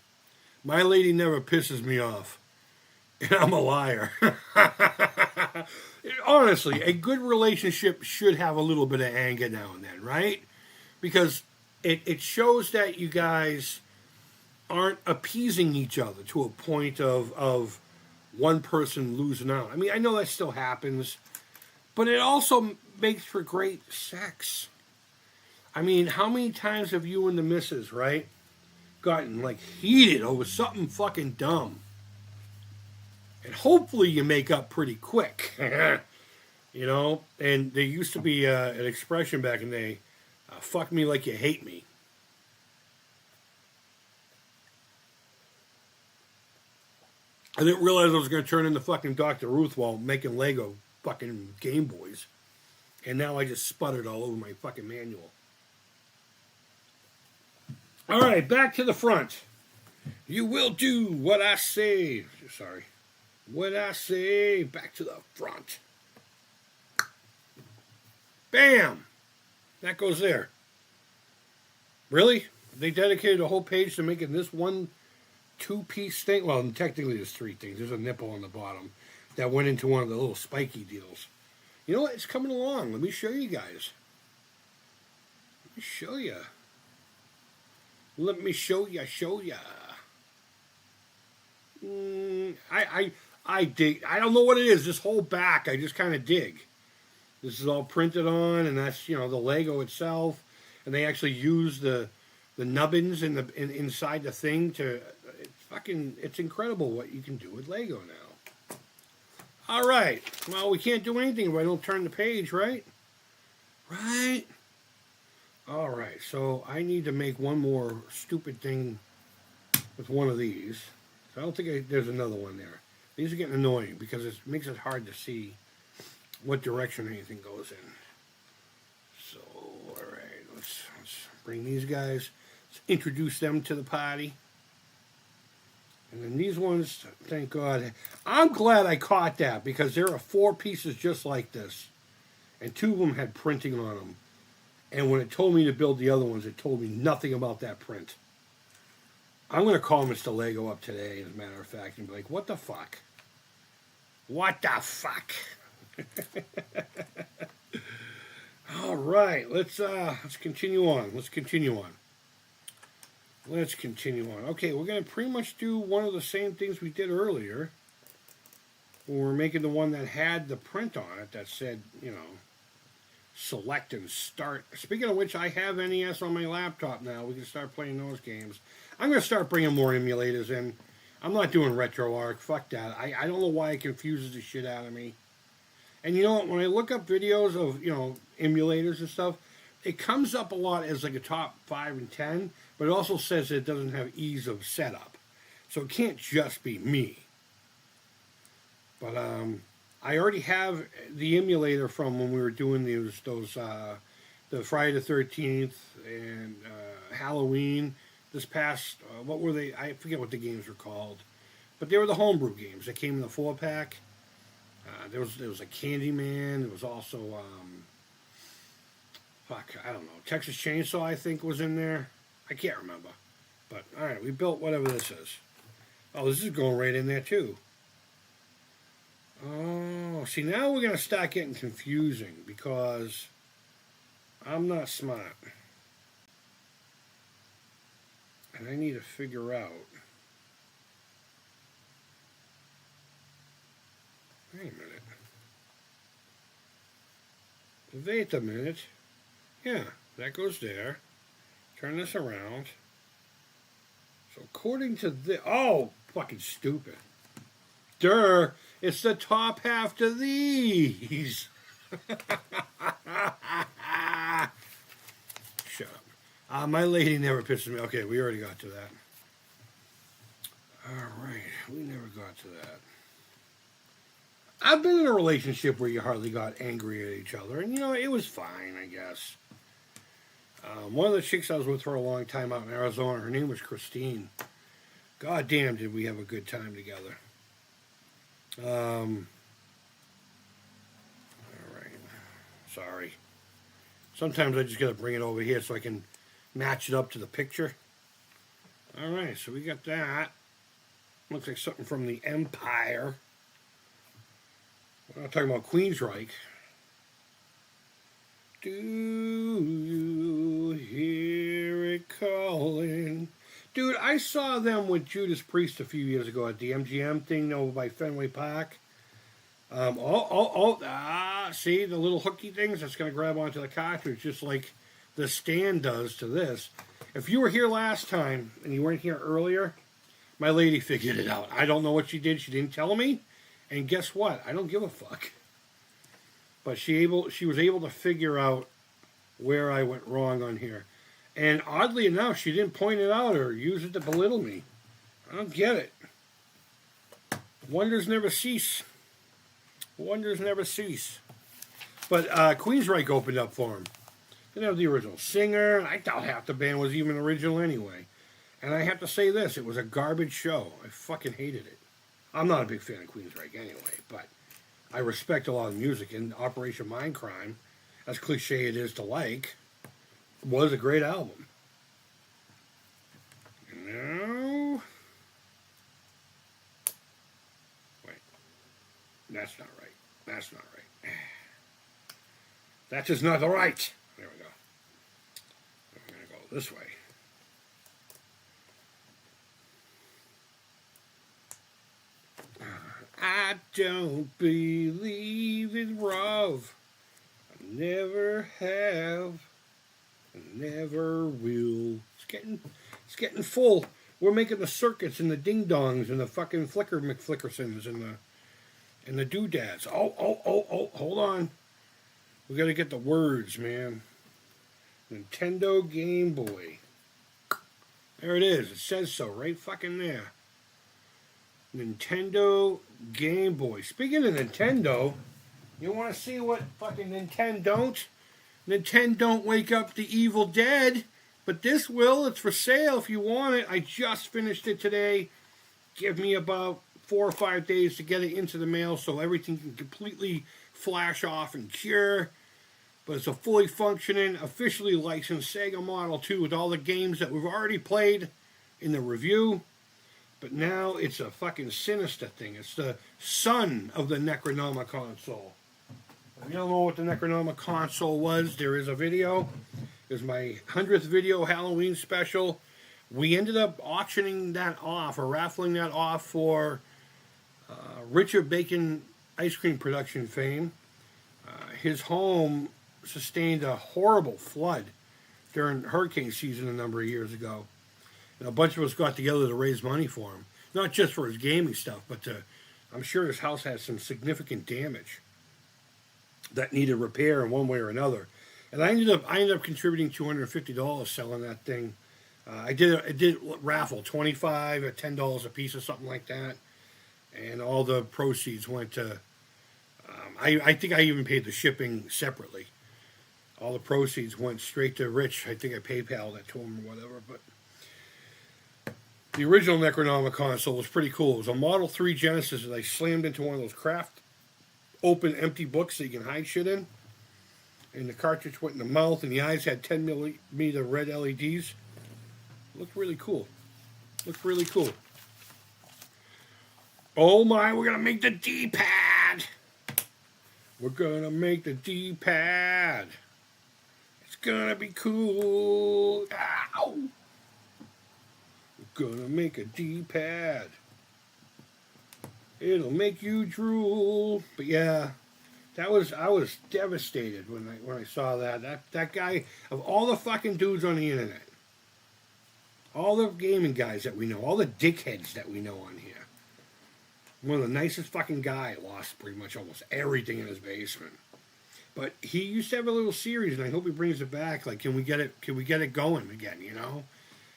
My lady never pisses me off. And I'm a liar. Honestly, a good relationship should have a little bit of anger now and then, right? Because it shows that you guys aren't appeasing each other to a point of one person losing out. I mean, I know that still happens, but it also makes for great sex. I mean, how many times have you and the missus, right, gotten like heated over something fucking dumb? And hopefully you make up pretty quick. You know? And there used to be an expression back in the day, fuck me like you hate me. I didn't realize I was going to turn into fucking Dr. Ruth while making Lego fucking Game Boys. And now I just sputtered all over my fucking manual. Alright, back to the front. You will do what I say. Sorry. What I say, back to the front. Bam! That goes there. Really? They dedicated a whole page to making this one 2-piece thing? Well, technically there's 3 things. There's a nipple on the bottom that went into one of the little spiky deals. You know what? It's coming along. Let me show you guys. Let me show you. Let me show you. I dig. I don't know what it is. This whole back, I just kind of dig. This is all printed on, and that's, you know, the Lego itself. And they actually use the nubbins inside the thing to. It's incredible what you can do with Lego now. All right. Well, we can't do anything if I don't turn the page, right? Right? Alright, so I need to make one more stupid thing with one of these. So I don't think there's another one there. These are getting annoying because it makes it hard to see what direction anything goes in. So, alright, let's bring these guys. Let's introduce them to the party. And then these ones, thank God. I'm glad I caught that because there are 4 pieces just like this. And 2 of them had printing on them. And when it told me to build the other ones, it told me nothing about that print. I'm going to call Mr. Lego up today, as a matter of fact, and be like, what the fuck? What the fuck? All right, let's continue on. Let's continue on. Okay, we're going to pretty much do one of the same things we did earlier. When we're making the one that had the print on it that said, select and start. Speaking of which, I have NES on my laptop now. We can start playing those games. I'm going to start bringing more emulators in. I'm not doing RetroArch. Fuck that. I don't know why it confuses the shit out of me. And you know what? When I look up videos of, emulators and stuff, it comes up a lot as like a top 5 and 10, but it also says it doesn't have ease of setup. So it can't just be me. But I already have the emulator from when we were doing those the Friday the 13th and Halloween. This past, what were they? I forget what the games were called. But they were the homebrew games. They came in the 4-pack. There was a Candyman. There was also, I don't know. Texas Chainsaw, I think, was in there. I can't remember. But, all right, we built whatever this is. Oh, this is going right in there, too. Oh, see, now we're going to start getting confusing because I'm not smart. And I need to figure out. Wait a minute. Wait a minute. Yeah, that goes there. Turn this around. So according to this... Oh, fucking stupid. Duh. It's the top half to these. Shut up. My lady never pisses me. Okay, we already got to that. All right, we never got to that. I've been in a relationship where you hardly got angry at each other, and it was fine, I guess. One of the chicks I was with for a long time out in Arizona, her name was Christine. God damn, did we have a good time together. All right. Sorry. Sometimes I just got to bring it over here so I can match it up to the picture. All right, so we got that. Looks like something from the Empire. We're not talking about Queensryche. Do you hear it calling? Dude, I saw them with Judas Priest a few years ago at the MGM thing over by Fenway Park. See the little hooky things that's going to grab onto the cartridge just like the stand does to this. If you were here last time and you weren't here earlier, my lady figured it out. I don't know what she did. She didn't tell me. And guess what? I don't give a fuck. But she was able to figure out where I went wrong on here. And oddly enough, she didn't point it out or use it to belittle me. I don't get it. Wonders never cease. Wonders never cease. But Queensryche opened up for him. Didn't have the original singer. I doubt half the band was even original anyway. And I have to say this, it was a garbage show. I fucking hated it. I'm not a big fan of Queensryche anyway, but I respect a lot of music. And Operation Mindcrime, as cliche it is to like, was a great album. No. Wait. That's not right. That's not right. That is not the right. There we go. We're going to go this way. I don't believe in love. I never have. I never will. It's getting full. We're making the circuits and the ding dongs and the fucking flicker McFlickersons and the doodads. Oh, hold on. We got to get the words, man. Nintendo Game Boy. There it is. It says so right fucking there. Nintendo Game Boy. Speaking of Nintendo, you want to see what fucking Nintendo don't? Nintendo don't wake up the evil dead, but this will. It's for sale if you want it. I just finished it today. Give me about 4 or 5 days to get it into the mail so everything can completely flash off and cure. But it's a fully functioning, officially licensed Sega Model 2 with all the games that we've already played in the review. But now it's a fucking sinister thing. It's the son of the Necronoma console. If you don't know what the Necronoma console was, there is a video. It was my 100th video Halloween special. We ended up auctioning that off, or raffling that off for Richard Bacon ice cream production fame. His home sustained a horrible flood during hurricane season a number of years ago. And a bunch of us got together to raise money for him. Not just for his gaming stuff, but I'm sure his house had some significant damage that needed repair in one way or another. And I ended up contributing $250 selling that thing. I did raffle $25 or $10 a piece or something like that, and all the proceeds went to. I think I even paid the shipping separately. All the proceeds went straight to Rich. I think I PayPal'd it to him or whatever. But the original Necronoma console was pretty cool. It was a Model 3 Genesis that I slammed into one of those craft open empty books that you can hide shit in. And the cartridge went in the mouth, and the eyes had 10 millimeter red LEDs. Looked really cool. Looked really cool. Oh my, we're going to make the D-pad. We're going to make the D-pad. It's going to be cool. Ow. We're going to make a D-pad. It'll make you drool. But yeah, I was devastated when I saw that. That guy, of all the fucking dudes on the internet, all the gaming guys that we know, all the dickheads that we know on here, one of the nicest fucking guy lost pretty much almost everything in his basement. But he used to have a little series, and I hope he brings it back. Like, can we get it going again, you know?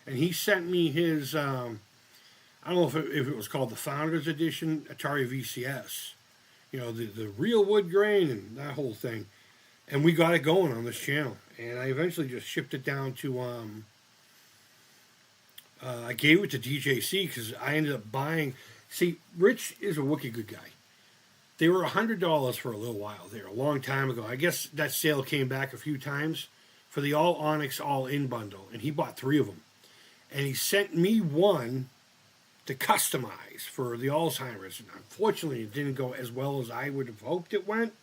And he sent me his I don't know if it was called the Founders Edition Atari VCS. You know, the real wood grain and that whole thing. And we got it going on this channel. And I eventually just shipped it down to, I gave it to DJC because I ended up buying. See, Rich is a wicked good guy. They were $100 for a little while there, a long time ago. I guess that sale came back a few times for the All Onyx All In bundle. And he bought 3 of them. And he sent me one to customize for the Alzheimer's. And unfortunately, it didn't go as well as I would have hoped it went.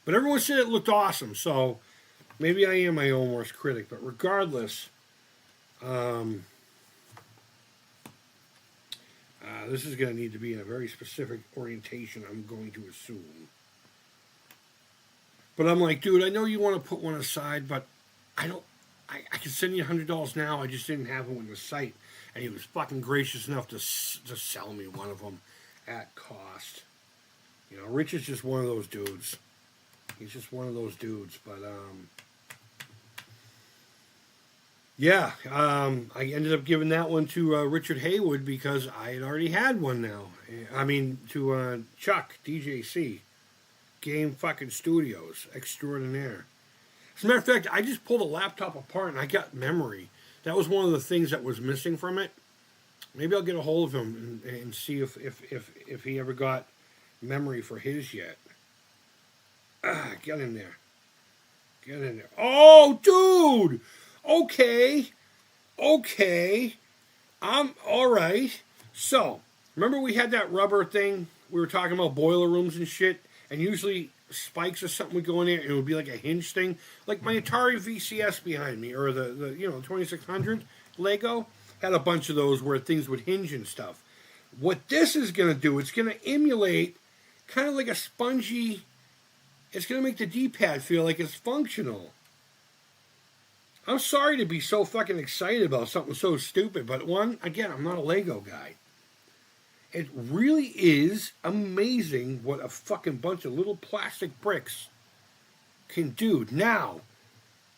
But everyone said it looked awesome. So maybe I am my own worst critic. But regardless, this is going to need to be in a very specific orientation, I'm going to assume. But I'm like, dude, I know you want to put one aside, but I can send you $100 now. I just didn't have them on the site. And he was fucking gracious enough to sell me one of them at cost. You know, Rich is just one of those dudes. He's just one of those dudes. But, yeah, I ended up giving that one to Richard Haywood because I had already had one now. I mean, to Chuck, DJC. Game fucking Studios Extraordinaire. As a matter of fact, I just pulled a laptop apart and I got memory. That was one of the things that was missing from it. Maybe I'll get a hold of him and see if he ever got memory for his yet. Get in there. Get in there. Oh, dude! Okay. I'm all right. So, remember we had that rubber thing? We were talking about boiler rooms and shit, and usually spikes or something would go in there, and it would be like a hinge thing, like my Atari VCS behind me, or the 2600 Lego had a bunch of those where things would hinge and stuff. What this is going to do, it's going to emulate kind of like a spongy. It's going to make the D-pad feel like it's functional. I'm sorry to be so fucking excited about something so stupid, but again, I'm not a Lego guy. It really is amazing what a fucking bunch of little plastic bricks Dude, now,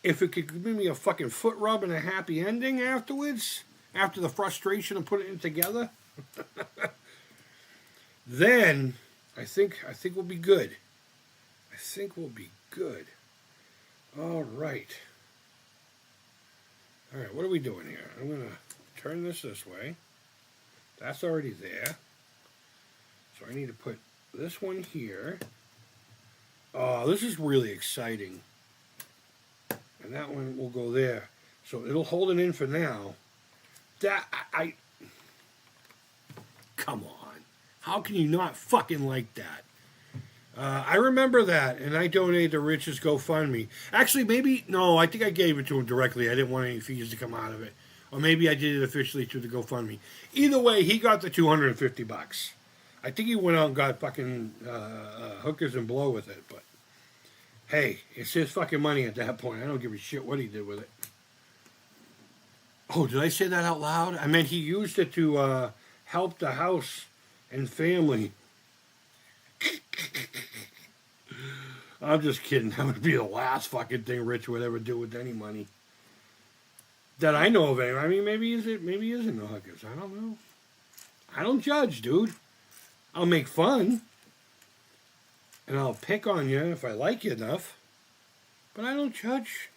if it could give me a fucking foot rub and a happy ending afterwards, after the frustration of putting it together, then I think we'll be good. I think we'll be good. All right. All right, what are we doing here? I'm going to turn this way. That's already there. So I need to put this one here. Oh, this is really exciting. And that one will go there. So it'll hold it in for now. That, come on. How can you not fucking like that? I remember that, and I donated to Rich's GoFundMe. Actually, maybe, no, I think I gave it to him directly. I didn't want any fees to come out of it. Or maybe I did it officially through the GoFundMe. Either way, he got the $250. I think he went out and got fucking hookers and blow with it, but hey, it's his fucking money at that point. I don't give a shit what he did with it. Oh, did I say that out loud? I meant he used it to help the house and family. I'm just kidding. That would be the last fucking thing Rich would ever do with any money that I know of. I mean, maybe he isn't no hookers. I don't know. I don't judge, dude. I'll make fun, and I'll pick on you if I like you enough, but I don't judge.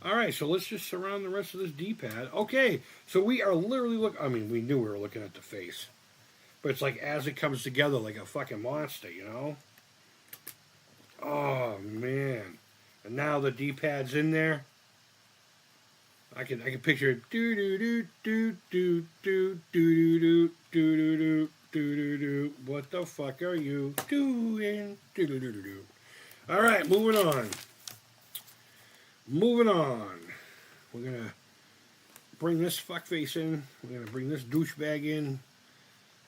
All right, so let's just surround the rest of this D-pad. Okay, so we are literally I mean, we knew we were looking at the face, but it's like as it comes together like a fucking monster, you know? Oh, man. And now the D-pad's in there. I can picture it. Do do do do do do do do do do do do. What the fuck are you doing? Do do do do do. All right, moving on. Moving on. We're gonna bring this fuckface in. We're gonna bring this douchebag in,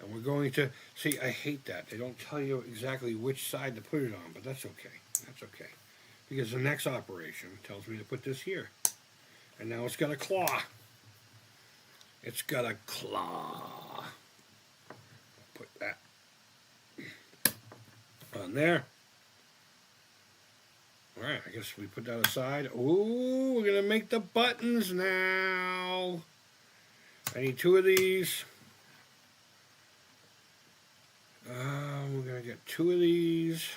and we're going to see. I hate that they don't tell you exactly which side to put it on, but that's okay. That's okay, because the next operation tells me to put this here. And now it's got a claw. It's got a claw. Put that on there. All right, I guess we put that aside. Ooh, we're going to make the buttons now. I need 2 of these. We're going to get 2 of these.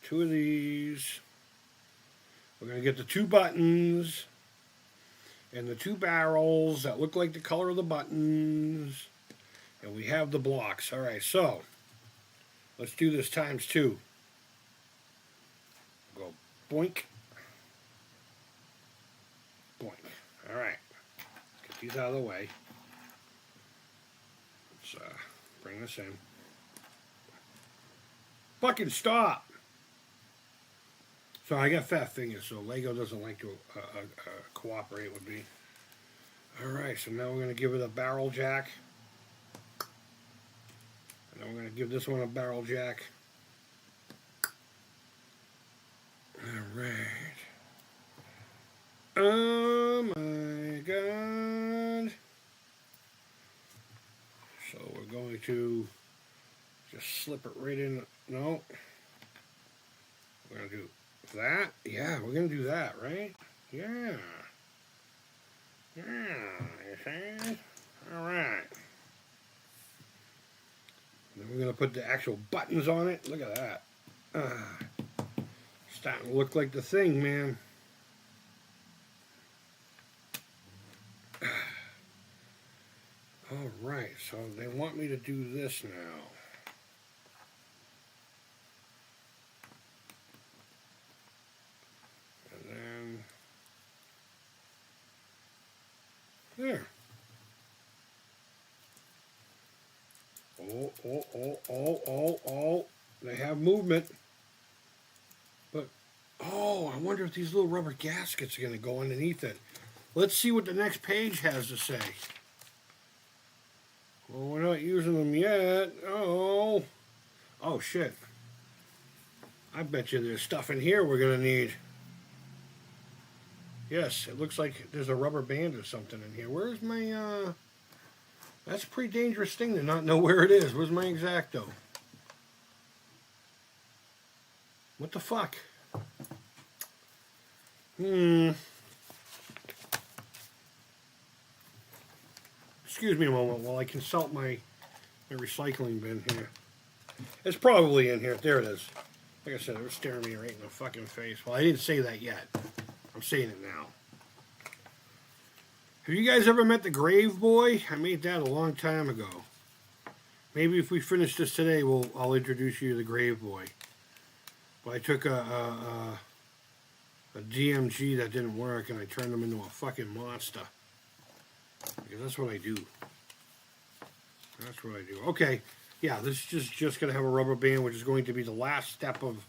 2 of these. We're going to get the 2 buttons and the 2 barrels that look like the color of the buttons. And we have the blocks. All right, so let's do this times 2. Go boink. Boink. All right. Get these out of the way. Let's bring this in. Fucking stop. So I got fat fingers, so Lego doesn't like to cooperate with me. All right, so now we're going to give it a barrel jack. And then we're going to give this one a barrel jack. All right. Oh my God. So we're going to just slip it right in. No. We're going to do that? Yeah, we're going to do that, right? Yeah. Yeah, you see? All right. Then we're going to put the actual buttons on it. Look at that. Starting to look like the thing, man. All right, so they want me to do this now. There. Oh. They have movement. But, oh, I wonder if these little rubber gaskets are going to go underneath it. Let's see what the next page has to say. Well, we're not using them yet. Oh, shit. I bet you there's stuff in here we're going to need. Yes, it looks like there's a rubber band or something in here. Where's my, that's a pretty dangerous thing to not know where it is. Where's my X-Acto? What the fuck? Excuse me a moment while I consult my recycling bin here. It's probably in here. There it is. Like I said, it was staring me right in the fucking face. Well, I didn't say that yet. I'm saying it now. Have you guys ever met the Grave Boy? I made that a long time ago. Maybe if we finish this today, I'll introduce you to the Grave Boy. But I took a DMG that didn't work and I turned him into a fucking monster. Because that's what I do. That's what I do. Okay, yeah, this is just going to have a rubber band, which is going to be the last step of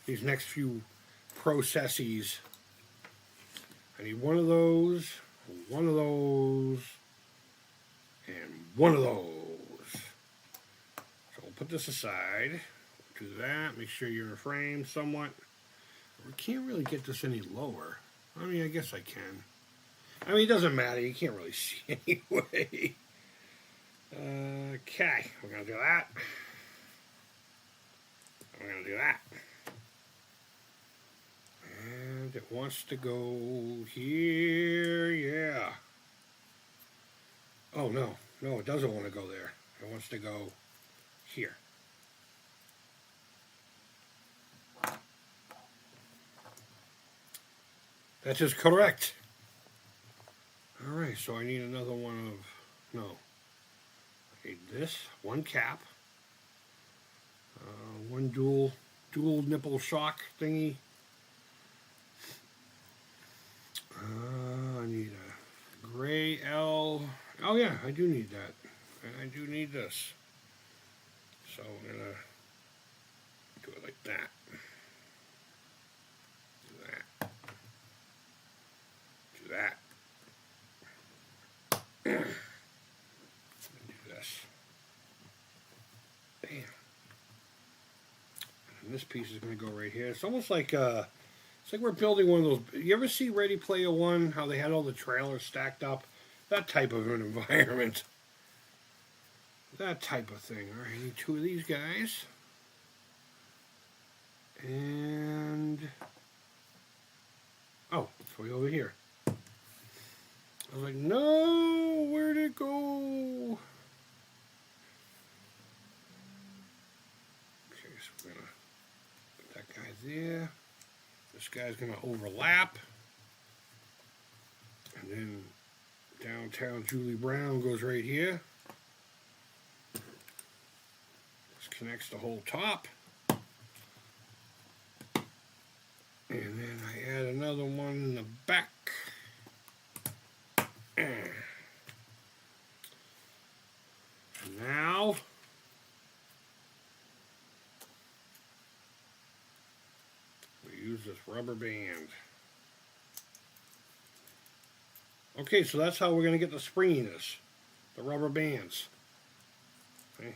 these next few processes. I need one of those, and one of those. So we'll put this aside. Do that. Make sure you're in frame somewhat. We can't really get this any lower. I mean, I guess I can. I mean, it doesn't matter. You can't really see anyway. Okay, we're going to do that. We're going to do that. And it wants to go here, yeah. Oh, no. No, it doesn't want to go there. It wants to go here. That is correct. All right, so I need another one of, no. I need this, one cap, one dual nipple shock thingy. I need a gray L. Oh yeah, I do need that. I do need this. So I'm gonna do it like that. Do that. Do this. Bam. And this piece is going to go right here. It's almost like it's like we're building one of those. You ever see Ready Player One? How they had all the trailers stacked up? That type of an environment. That type of thing. All right, I need two of these guys. And oh, it's way over here. I was like, no, where'd it go? Okay, so we're gonna put that guy there. This guy's gonna overlap. And then downtown Julie Brown goes right here. This connects the whole top. And then I add another one in the back. And now we use this rubber band. Okay, so that's how we're going to get the springiness, the rubber bands. Okay.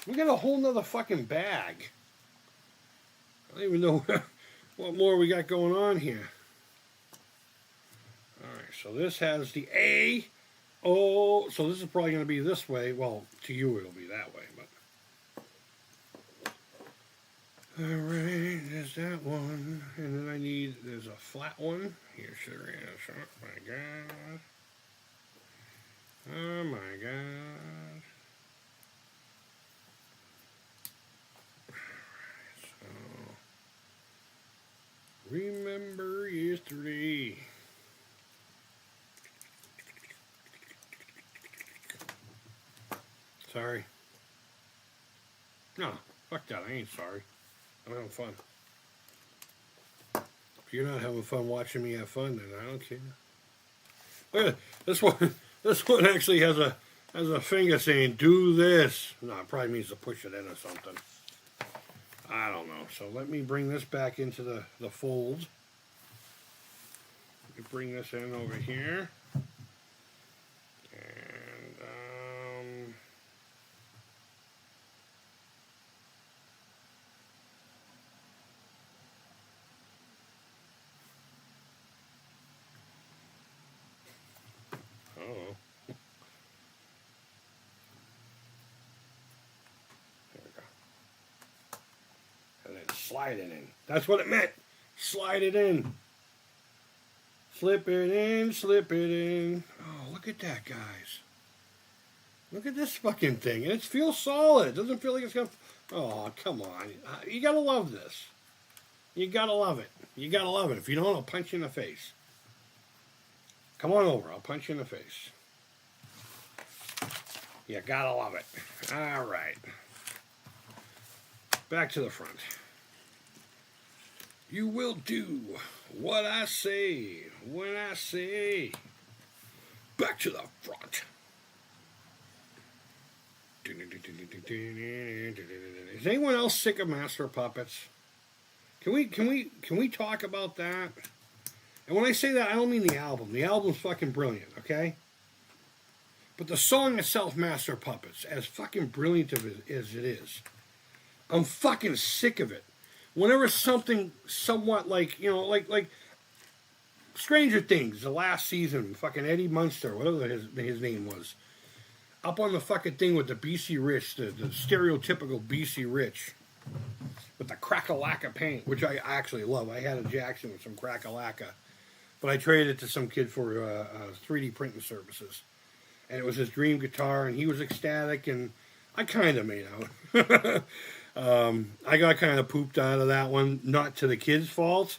We got a whole nother fucking bag. I don't even know what more we got going on here. Alright, so this has the A, O, so this is probably going to be this way. Well, to you it'll be that way, but... Alright, there's that one. And then there's a flat one. Here sure is. Oh my god. Oh my god. Remember yesterday. Sorry. No, fuck that. I ain't sorry. I'm having fun. If you're not having fun watching me have fun, then I don't care. Look at this one. This one actually has a finger saying, do this. No, it probably means to push it in or something. I don't know. So let me bring this back into the fold. Let me bring this in over here. And, oh. slide it in. That's what it meant. Slide it in. Slip it in, slip it in. Oh, look at that, guys. Look at this fucking thing. And it feels solid. It doesn't feel like it's going to... Oh, come on. You got to love this. You got to love it. You got to love it. If you don't, I'll punch you in the face. Come on over. I'll punch you in the face. You got to love it. All right. Back to the front. You will do what I say when I say. Back to the front. Is anyone else sick of Master Puppets? Can we talk about that? And when I say that, I don't mean the album. The album's fucking brilliant, okay? But the song itself, Master Puppets, as fucking brilliant as it is, I'm fucking sick of it. Whenever something somewhat like, you know, like Stranger Things, the last season, fucking Eddie Munster, whatever his name was, up on the fucking thing with the BC Rich, the stereotypical BC Rich, with the crack-a-lacka paint, which I actually love. I had a Jackson with some crack-a-lacka, but I traded it to some kid for 3D printing services. And it was his dream guitar, and he was ecstatic, and I kind of made out. I got kind of pooped out of that one. Not to the kid's fault.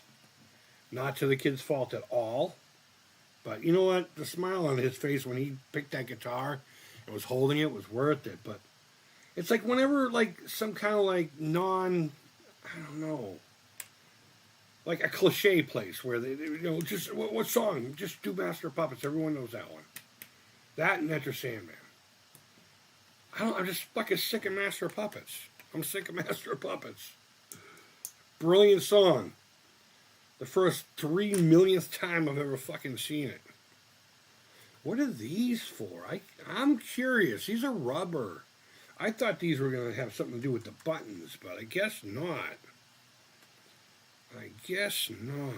Not to the kid's fault at all. But you know what? The smile on his face when he picked that guitar and was holding it was worth it. But it's like whenever, like, some kind of, like, I don't know, like a cliche place where they you know, just, what song? Just do Master of Puppets. Everyone knows that one. That and Enter Sandman. I'm just fucking sick of Master of Puppets. I'm sick of Master of Puppets. Brilliant song. The first 3 millionth time I've ever fucking seen it. What are these for? I'm curious. These are rubber. I thought these were going to have something to do with the buttons, but I guess not. I guess not.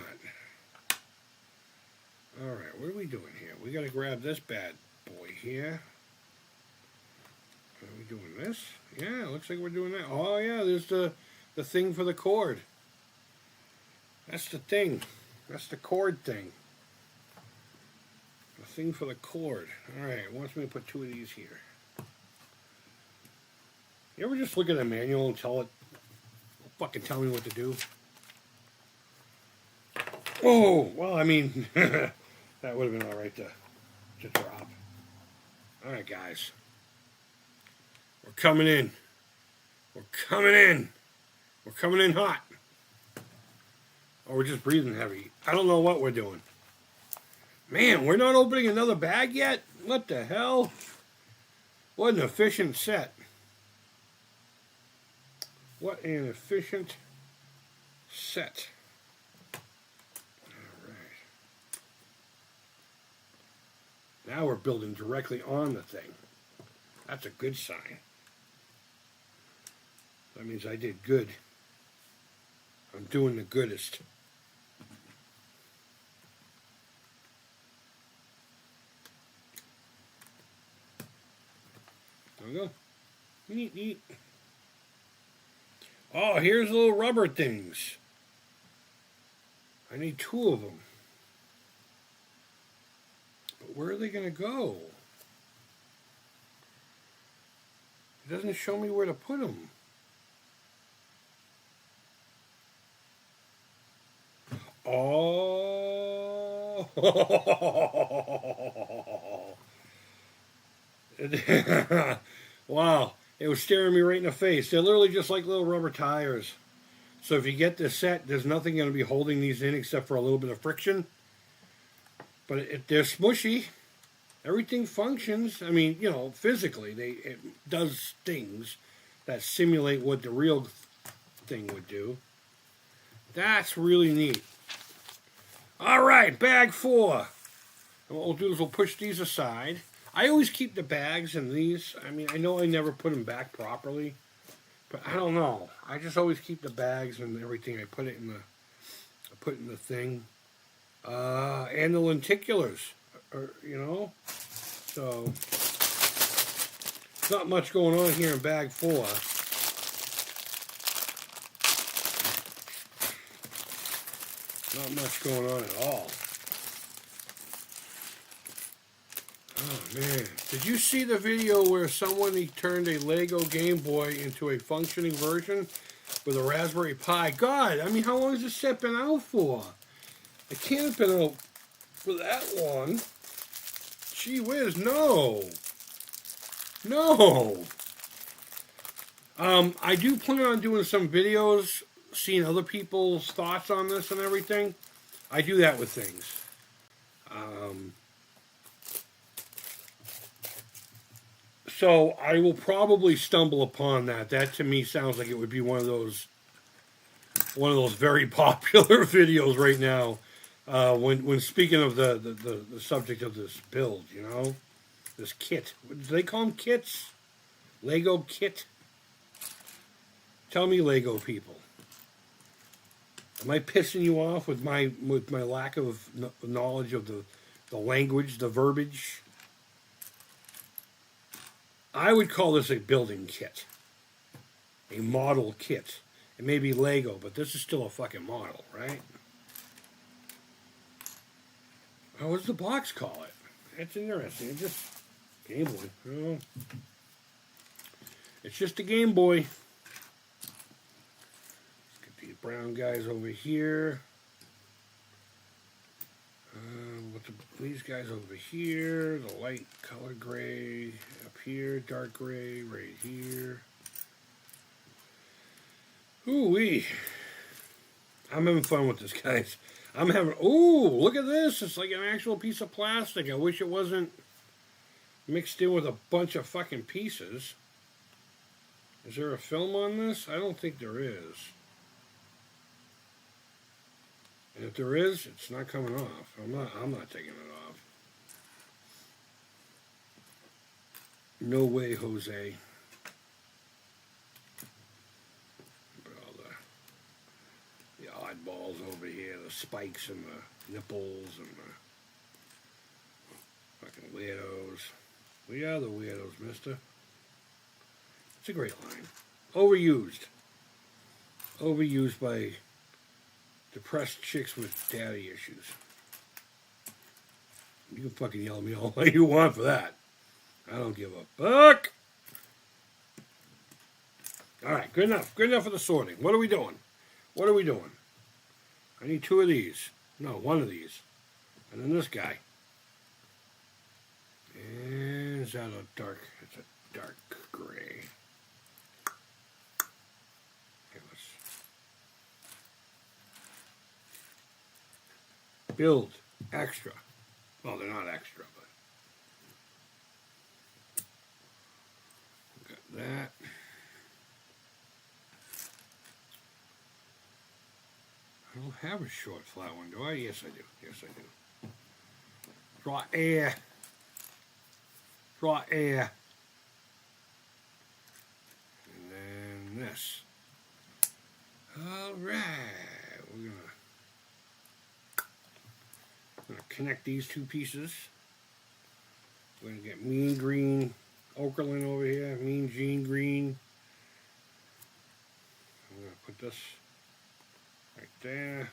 Alright, what are we doing here? We got to grab this bad boy here. Are we doing this? Yeah, looks like we're doing that. Oh, yeah, there's the thing for the cord. That's the thing. That's the cord thing. The thing for the cord. Alright, it wants me to put 2 of these here. You ever just look at a manual and fucking tell me what to do? Oh, well, I mean, that would have been alright to drop. Alright, guys. We're coming in. We're coming in. We're coming in hot. Or we're just breathing heavy. I don't know what we're doing. Man, we're not opening another bag yet? What the hell? What an efficient set. What an efficient set. All right. Now we're building directly on the thing. That's a good sign. That means I did good. I'm doing the goodest. There we go. Neat, neat. Oh, here's little rubber things. I need 2 of them. But where are they going to go? It doesn't show me where to put them. Oh. Wow. It was staring me right in the face. They're literally just like little rubber tires. So if you get this set, there's nothing going to be holding these in except for a little bit of friction. But they're smushy. Everything functions. I mean, you know, physically, it does things that simulate what the real thing would do. That's really neat. All right, bag 4. And what we'll do is we'll push these aside. I always keep the bags in these. I mean, I know I never put them back properly, but I don't know. I just always keep the bags and everything. I put it in the thing, and the lenticulars, you know. So not much going on here in bag 4. Not much going on at all. Oh, man. Did you see the video where someone turned a Lego Game Boy into a functioning version with a Raspberry Pi? God, I mean, how long has this set been out for? It can't have been out for that long. Gee whiz, no. No. I do plan on doing some videos, seeing other people's thoughts on this and everything. I do that with things. So I will probably stumble upon that. That to me sounds like it would be one of those very popular videos right now. When speaking of the subject of this build, you know, this kit. Do they call them kits? Lego kit? Tell me, Lego people. Am I pissing you off with my lack of knowledge of the language, the verbiage? I would call this a building kit. A model kit. It may be Lego, but this is still a fucking model, right? What does the box call it? It's interesting. It's just Game Boy. Oh. It's just a Game Boy. Let's get these brown guys over here. These guys over here. The light color gray up here. Dark gray right here. Ooh-wee. I'm having fun with this, guys. I'm having... Ooh, look at this. It's like an actual piece of plastic. I wish it wasn't mixed in with a bunch of fucking pieces. Is there a film on this? I don't think there is. And if there is, it's not coming off. I'm not taking it off. No way, Jose. The oddballs over here, the spikes and the nipples and the fucking weirdos. We are the weirdos, mister. It's a great line. Overused. Overused by depressed chicks with daddy issues. You can fucking yell at me all you want for that. I don't give a fuck. Alright, good enough. Good enough for the sorting. What are we doing? What are we doing? I need two of these. No, one of these. And then this guy. And is that a dark? It's a dark gray. Okay, let's build extra. Well, they're not extra, but got that. I don't have a short flat one, do I? Yes, I do. Yes, I do. Draw air. Draw air. And then this. All right. We're gonna connect these two pieces. We're gonna get mean green ochreland over here. Mean Gene green. I'm gonna put this right there.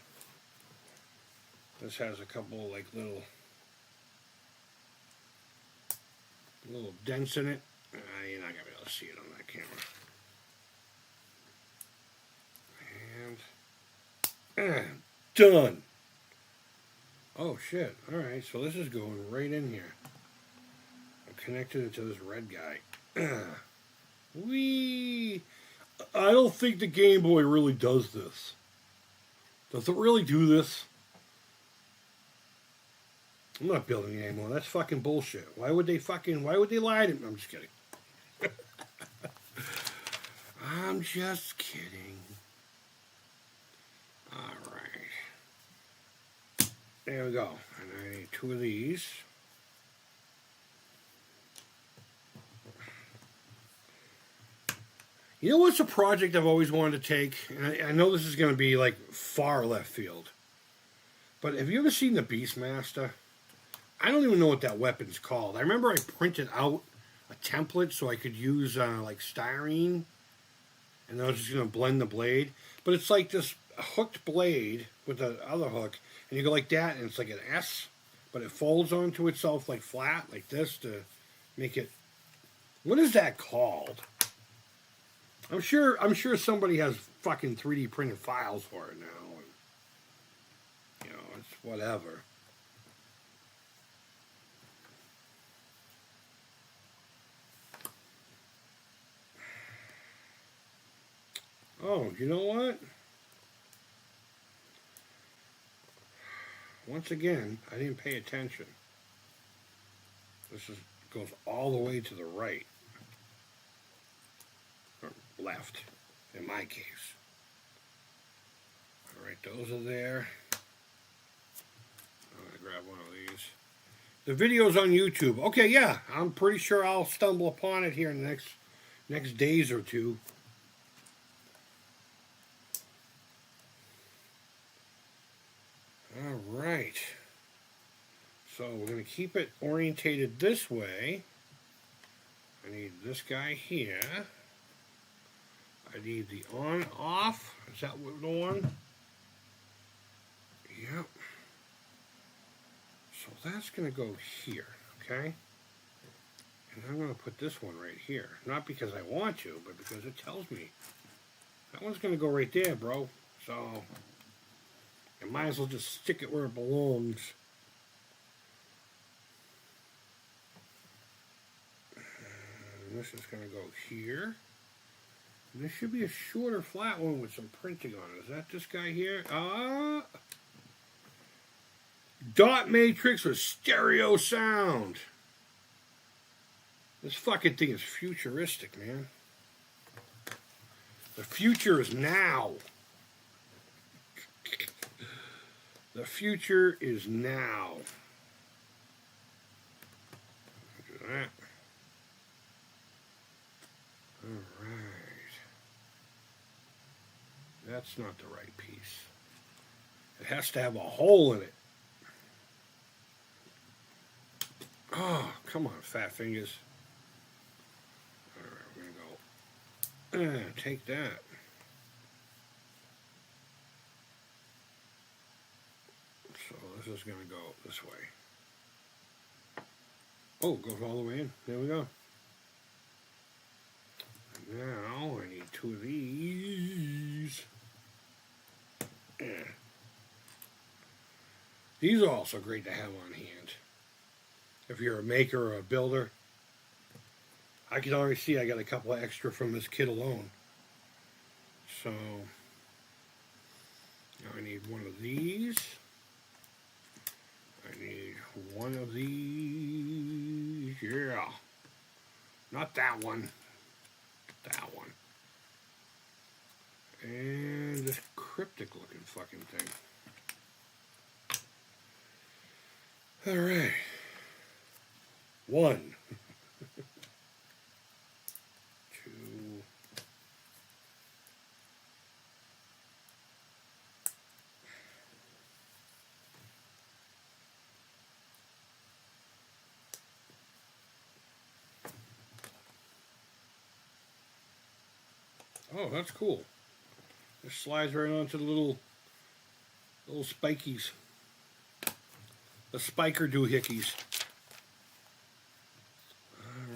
This has a couple like little dents in it. You're not gonna be able to see it on that camera. And done. Oh shit! All right, so this is going right in here. I'm connected it to this red guy. Whee! I don't think the Game Boy really does this. Does it really do this? I'm not building it anymore. That's fucking bullshit. Why would they lie to me? I'm just kidding. I'm just kidding. Alright. There we go. And I need two of these. You know what's a project I've always wanted to take? And I know this is going to be like far left field. But have you ever seen the Beastmaster? I don't even know what that weapon's called. I remember I printed out a template so I could use like styrene. And I was just going to blend the blade. But it's like this a hooked blade with the other hook, and you go like that, and it's like an S, but it folds onto itself like flat, like this, to make it. What is that called? I'm sure somebody has fucking 3D printed files for it now. And, it's whatever. Oh, you know what? Once again, I didn't pay attention. Goes all the way to the right. Or left, in my case. Alright, those are there. I'm going to grab one of these. The video's on YouTube. Okay, yeah, I'm pretty sure I'll stumble upon it here in the next days or two. Alright. So we're going to keep it orientated this way. I need this guy here. I need the on-off. Is that the one? Yep. So that's going to go here, okay? And I'm going to put this one right here. Not because I want to, but because it tells me. That one's going to go right there, bro. So, I might as well just stick it where it belongs. And this is going to go here. And this should be a shorter flat one with some printing on it. Is that this guy here? Dot matrix with stereo sound. This fucking thing is futuristic, man. The future is now. The future is now. Do that. All right. That's not the right piece. It has to have a hole in it. Oh, come on, fat fingers. All right, we're going to go. Take that. So this is going to go this way. Oh, it goes all the way in. There we go. And now I need two of these. These are also great to have on hand. If you're a maker or a builder. I can already see I got a couple of extra from this kit alone. So, now I need one of these. I need one of these. Yeah. Not that one. That one. And this cryptic looking fucking thing. Alright. One. Two. Oh, that's cool. It slides right onto the little spikies. The spiker doohickeys.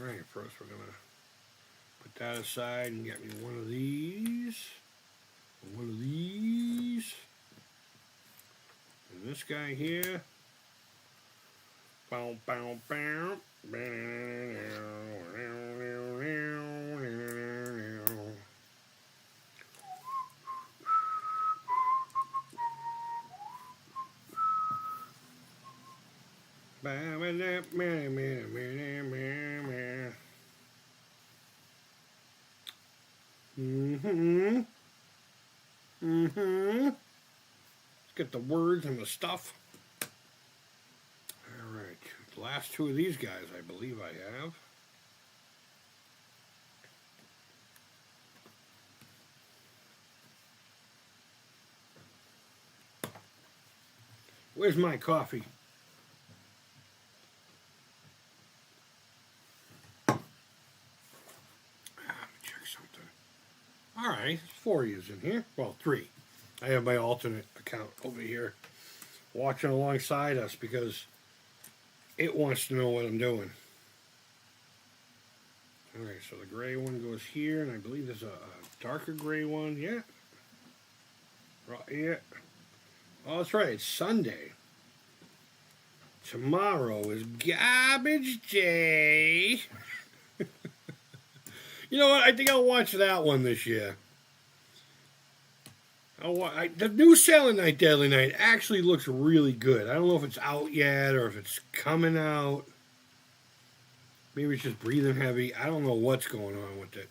Alright, first we're going to put that aside and get me one of these. One of these. And this guy here. Bow, bow, bow. Let's get the words and the stuff. Alright, the last two of these guys I believe I have. Where's my coffee? Check something. Alright, 4 of yous in here. Well, 3. I have my alternate account over here watching alongside us because it wants to know what I'm doing. Alright, so the gray one goes here, and I believe there's a darker gray one. Yeah. Right, yeah. Oh, that's right. It's Sunday. Tomorrow is garbage day. You know what? I think I'll watch that one this year. The new Silent Night, Deadly Night actually looks really good. I don't know if it's out yet or if it's coming out. Maybe it's just breathing heavy. I don't know what's going on with it.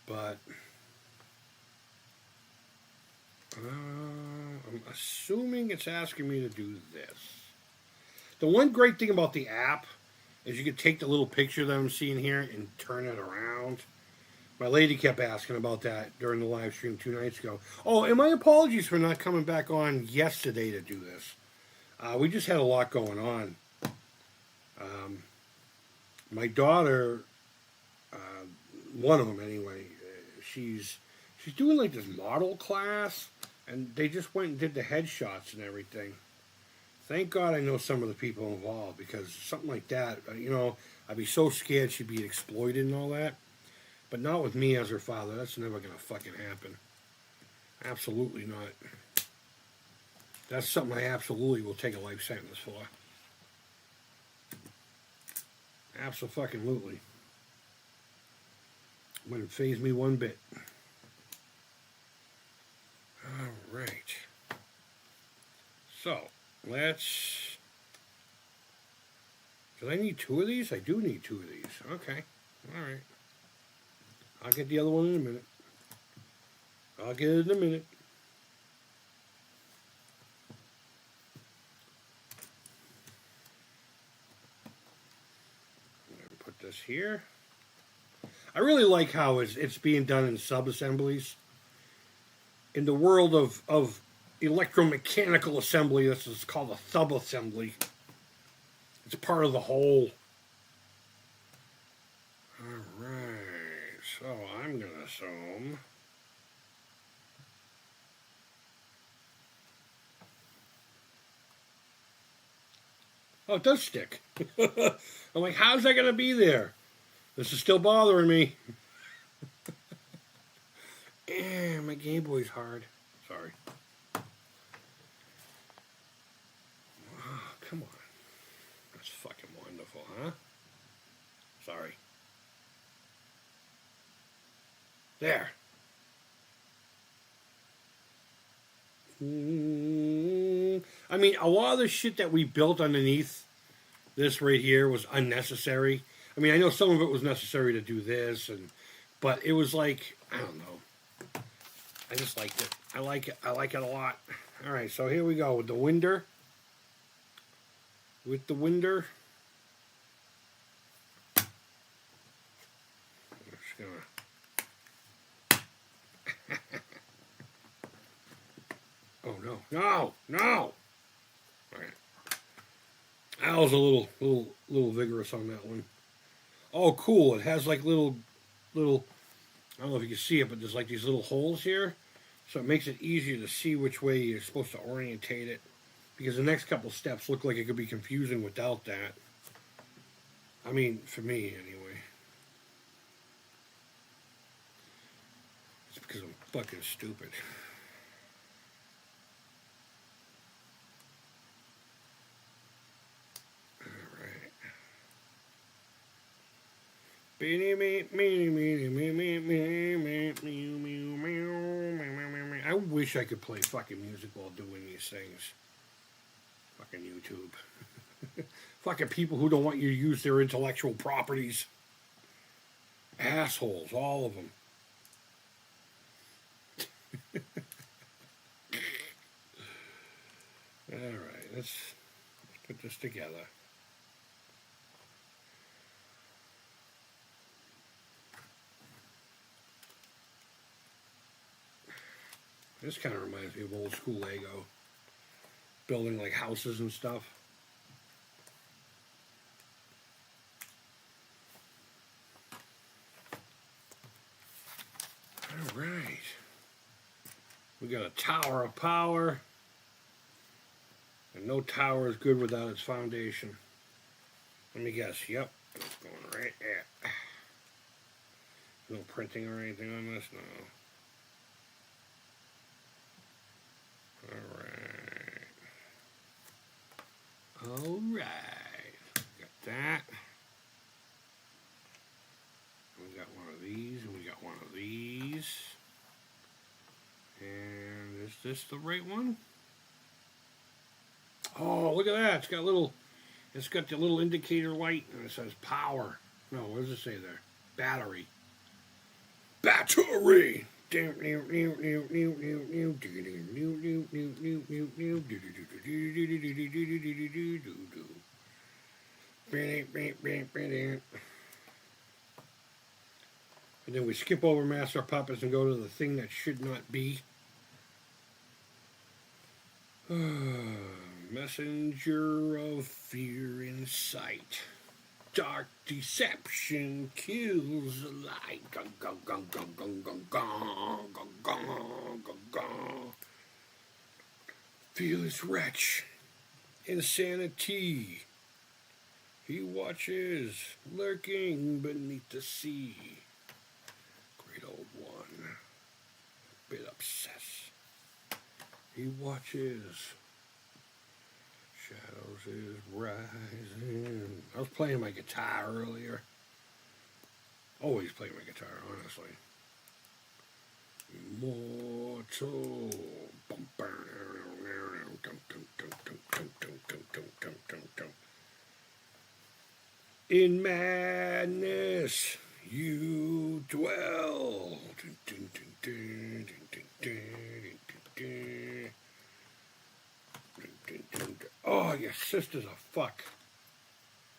But I'm assuming it's asking me to do this. The one great thing about the app is you can take the little picture that I'm seeing here and turn it around. My lady kept asking about that during the live stream 2 nights ago. Oh, and my apologies for not coming back on yesterday to do this. We just had a lot going on. My daughter, one of them anyway, she's doing like this model class, and they just went and did the headshots and everything. Thank God I know some of the people involved, because something like that, I'd be so scared she'd be exploited and all that. But not with me as her father. That's never going to fucking happen. Absolutely not. That's something I absolutely will take a life sentence for. Abso-fucking-lutely. Wouldn't faze me one bit. Alright. So, let's... Do I need 2 of these? I do need 2 of these. Okay. Alright. I'll get the other one in a minute. I'll get it in a minute. I'm going to put this here. I really like how it's being done in sub-assemblies. In the world of electromechanical assembly, this is called a sub-assembly. It's part of the whole. Alright. So I'm going to assume oh, it does stick. I'm like, how's that going to be there? This is still bothering me. My Game Boy's hard. Sorry. Oh, come on. That's fucking wonderful, huh? Sorry. There. I mean, a lot of the shit that we built underneath this right here was unnecessary. I mean, I know some of it was necessary to do this, but it was like, I don't know. I just liked it. I like it. I like it a lot. All right, so here we go with the winder. I'm just gonna. Oh no! No! All right. I was a little vigorous on that one. Oh, cool! It has like little. I don't know if you can see it, but there's like these little holes here, so it makes it easier to see which way you're supposed to orientate it. Because the next couple steps look like it could be confusing without that. I mean, for me anyway. It's because I'm fucking stupid. I wish I could play fucking music while doing these things. Fucking YouTube. Fucking people who don't want you to use their intellectual properties. Assholes, all of them. Alright, let's put this together. This kind of reminds me of old school Lego. Building like houses and stuff. Alright. We got a tower of power. And no tower is good without its foundation. Let me guess. Yep. It's going right there. No printing or anything on this? No. Alright. Got that. We got one of these, and we got one of these. And is this the right one? Oh, look at that. It's got the little indicator light, and it says power. No, what does it say there? Battery. Battery! And then we skip over Master Puppets and go to the thing that should not be. Messenger of fear in sight. Dark deception kills the light. Gung, gung, gung, gung, gung, gung, gung, gung, gung, gung, gung. Fearless wretch. Insanity. He watches, lurking beneath the sea. Great old one. A bit obsessed. He watches. Shadows is rising. I was playing my guitar earlier. Always play my guitar, honestly. Immortal. In madness you dwell. Oh, your sister's a fuck.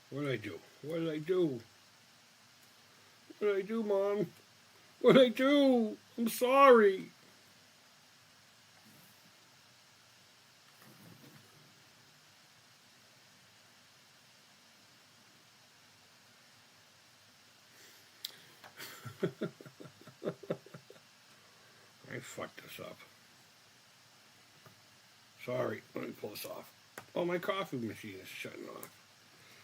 What did I do? What did I do? What did I do, Mom? What did I do? I'm sorry. I fucked this up. Sorry. Let me pull this off. Oh, my coffee machine is shutting off.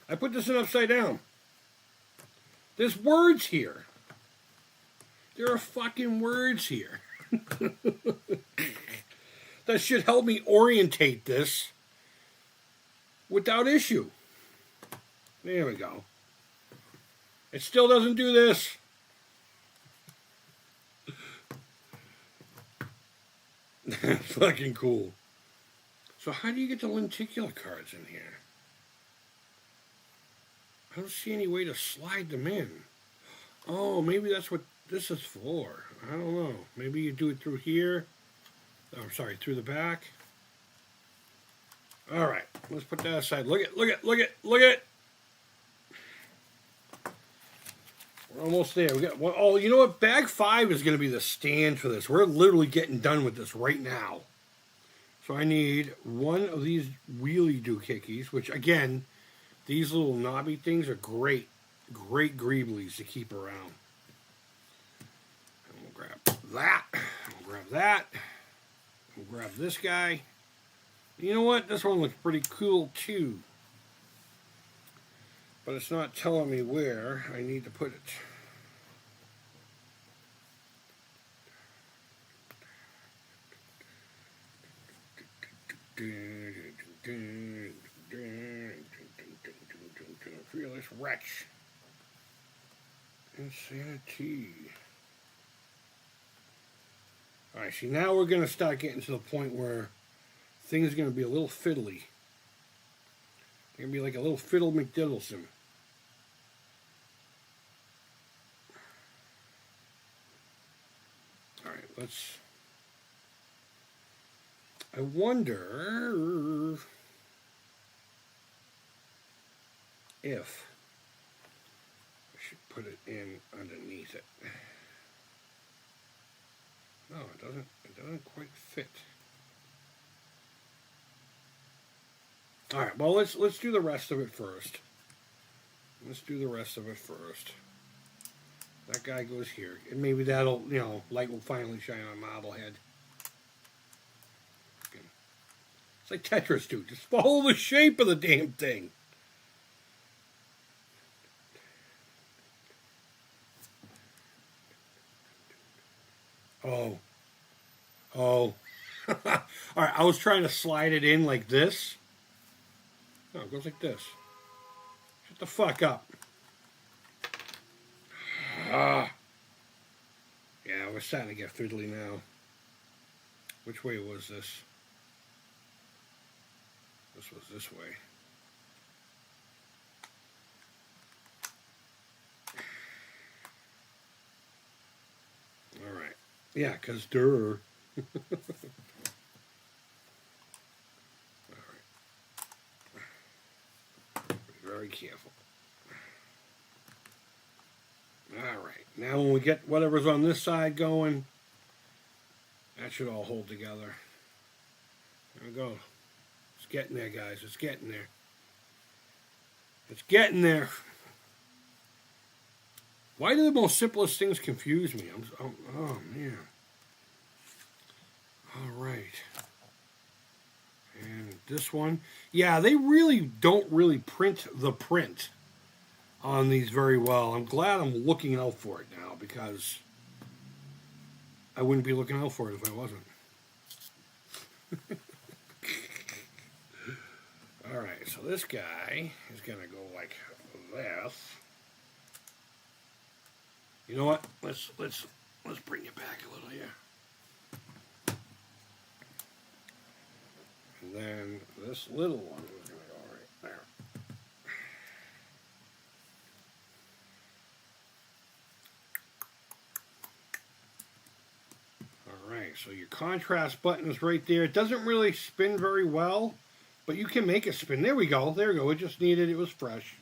I put this in upside down. There's words here. There are fucking words here. That should help me orientate this without issue. There we go. It still doesn't do this. That's fucking cool. So how do you get the lenticular cards in here? I don't see any way to slide them in. Oh, maybe that's what this is for. I don't know. Maybe you do it through here. Oh, I'm sorry, through the back. All right, let's put that aside. Look at it. We're almost there. We got one. Oh, you know what? Bag 5 is going to be the stand for this. We're literally getting done with this right now. So I need one of these wheelie doohickeys, which again, these little knobby things are great greeblies to keep around. And we'll grab that. We'll grab that. We'll grab this guy. You know what? This one looks pretty cool too. But it's not telling me where I need to put it. Fearless wretch. Insanity. Alright, see, now we're going to start getting to the point where things are going to be a little fiddly. They're going to be like a little fiddle McDiddleson. Alright, let's... I wonder if I should put it in underneath it. No, it doesn't quite fit. All right, well let's do the rest of it first. That guy goes here, and maybe that'll, light will finally shine on Marblehead. It's like Tetris, dude. Just follow the shape of the damn thing. Oh. Oh. All right, I was trying to slide it in like this. No, it goes like this. Shut the fuck up. Ah. Yeah, we're starting to get fiddly now. Which way was this? This was this way. All right. Yeah, because durr. Very careful. Alright, now when we get whatever's on this side going, that should all hold together. There we go. It's getting there, guys. It's getting there. It's getting there. Why do the most simplest things confuse me? Oh, man. Alright. And this one. Yeah, they really don't really print the print on these very well. I'm glad I'm looking out for it now because I wouldn't be looking out for it if I wasn't. Alright, so this guy is going to go like this. You know what? Let's bring it back a little here. And then this little one is going to go right there. Alright, so your contrast button is right there. It doesn't really spin very well, but you can make it spin. There we go. There we go. It just needed, it was fresh.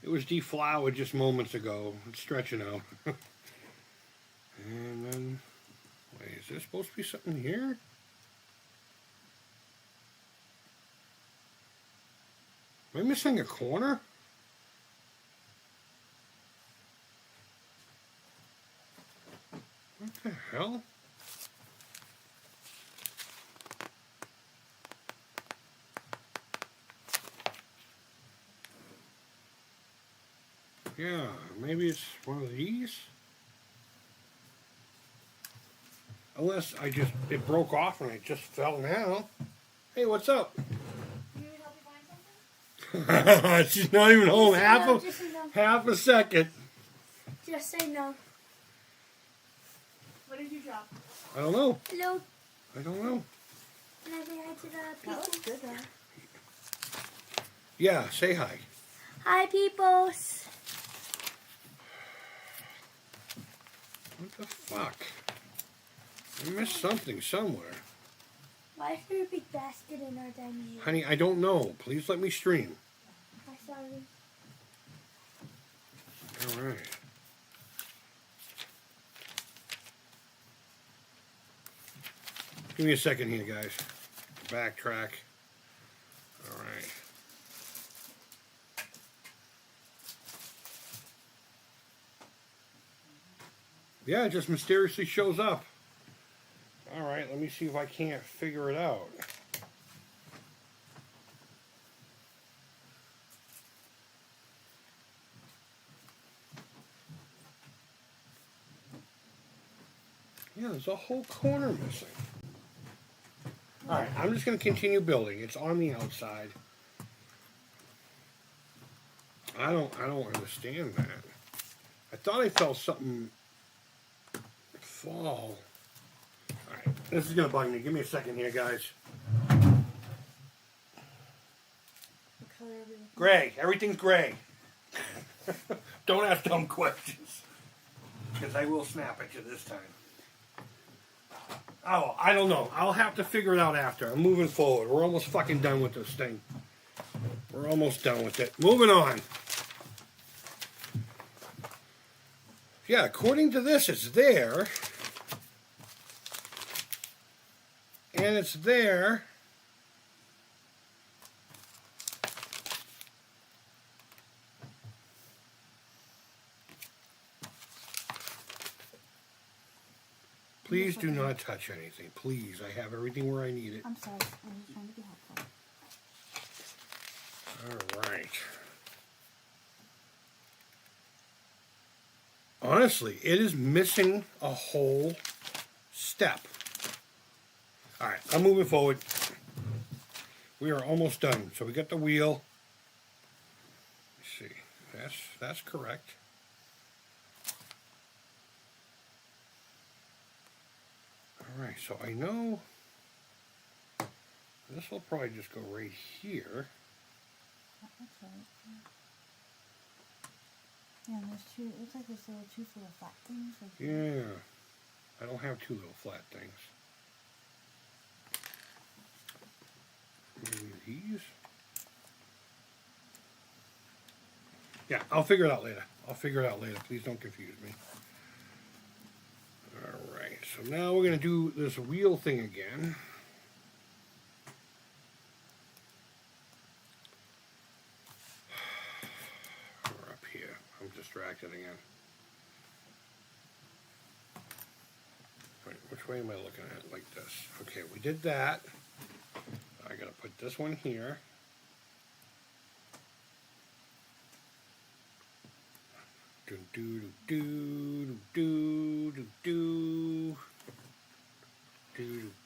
It was deflowered just moments ago. It's stretching out. And then, wait, is there supposed to be something here? Am I missing a corner? What the hell? Yeah, maybe it's one of these. Unless it broke off and I just fell now. Hey, what's up? You need help me find something? She's not even home half a second. Just say no. What did you drop? I don't know. Hello. I don't know. Can I say hi to the people? That looks good, though. Yeah, say hi. Hi, peoples. What the fuck? I missed something somewhere. Why is there a big basket in our dining room? Honey, I don't know. Please let me stream. I'm sorry. All right. Give me a second here, guys. Backtrack. All right. Yeah, it just mysteriously shows up. All right, let me see if I can't figure it out. Yeah, there's a whole corner missing. All right, I'm just going to continue building. It's on the outside. I don't understand that. I thought I felt something fall. All right, this is going to bug me. Give me a second here, guys. What color are we looking at? Gray. Everything's gray. Don't ask dumb questions. Because I will snap at you this time. Oh, I don't know. I'll have to figure it out after. I'm moving forward. We're almost fucking done with this thing. We're almost done with it. Moving on. Yeah, according to this, it's there. And it's there. Please do not touch anything. Please, I have everything where I need it. I'm sorry. I'm just trying to be helpful. All right. Honestly, it is missing a whole step. All right, I'm moving forward. We are almost done. So we got the wheel. Let's see. That's correct. All right, so I know this will probably just go right here. That's right. Yeah, and there's two. It looks like there's two little flat things. Like Yeah. I don't have two little flat things. Maybe these? Yeah, I'll figure it out later. Please don't confuse me. Alright, so now we're going to do this wheel thing again. We're up here. I'm distracted again. Wait, which way am I looking at? Like this. Okay, we did that. I got to put this one here. Do do do do do do do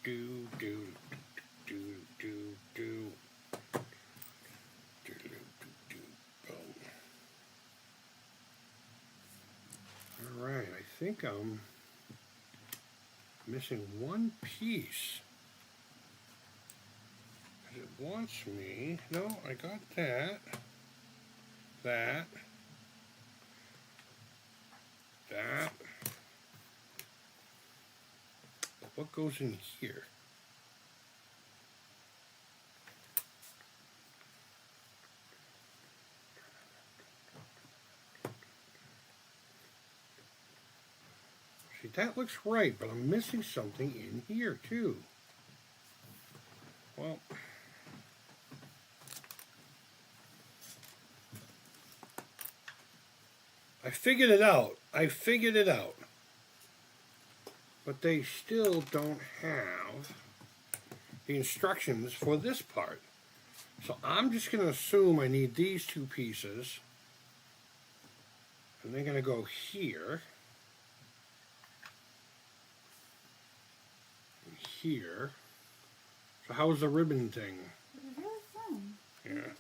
do do do do do do. All right, I think I'm missing one piece. It wants me. No, I got that. That. But what goes in here? See, that looks right, but I'm missing something in here too. Well, I figured it out. But they still don't have the instructions for this part. So I'm just going to assume I need these two pieces. And they're going to go here. And here. So how's the ribbon thing? really fun. Yeah.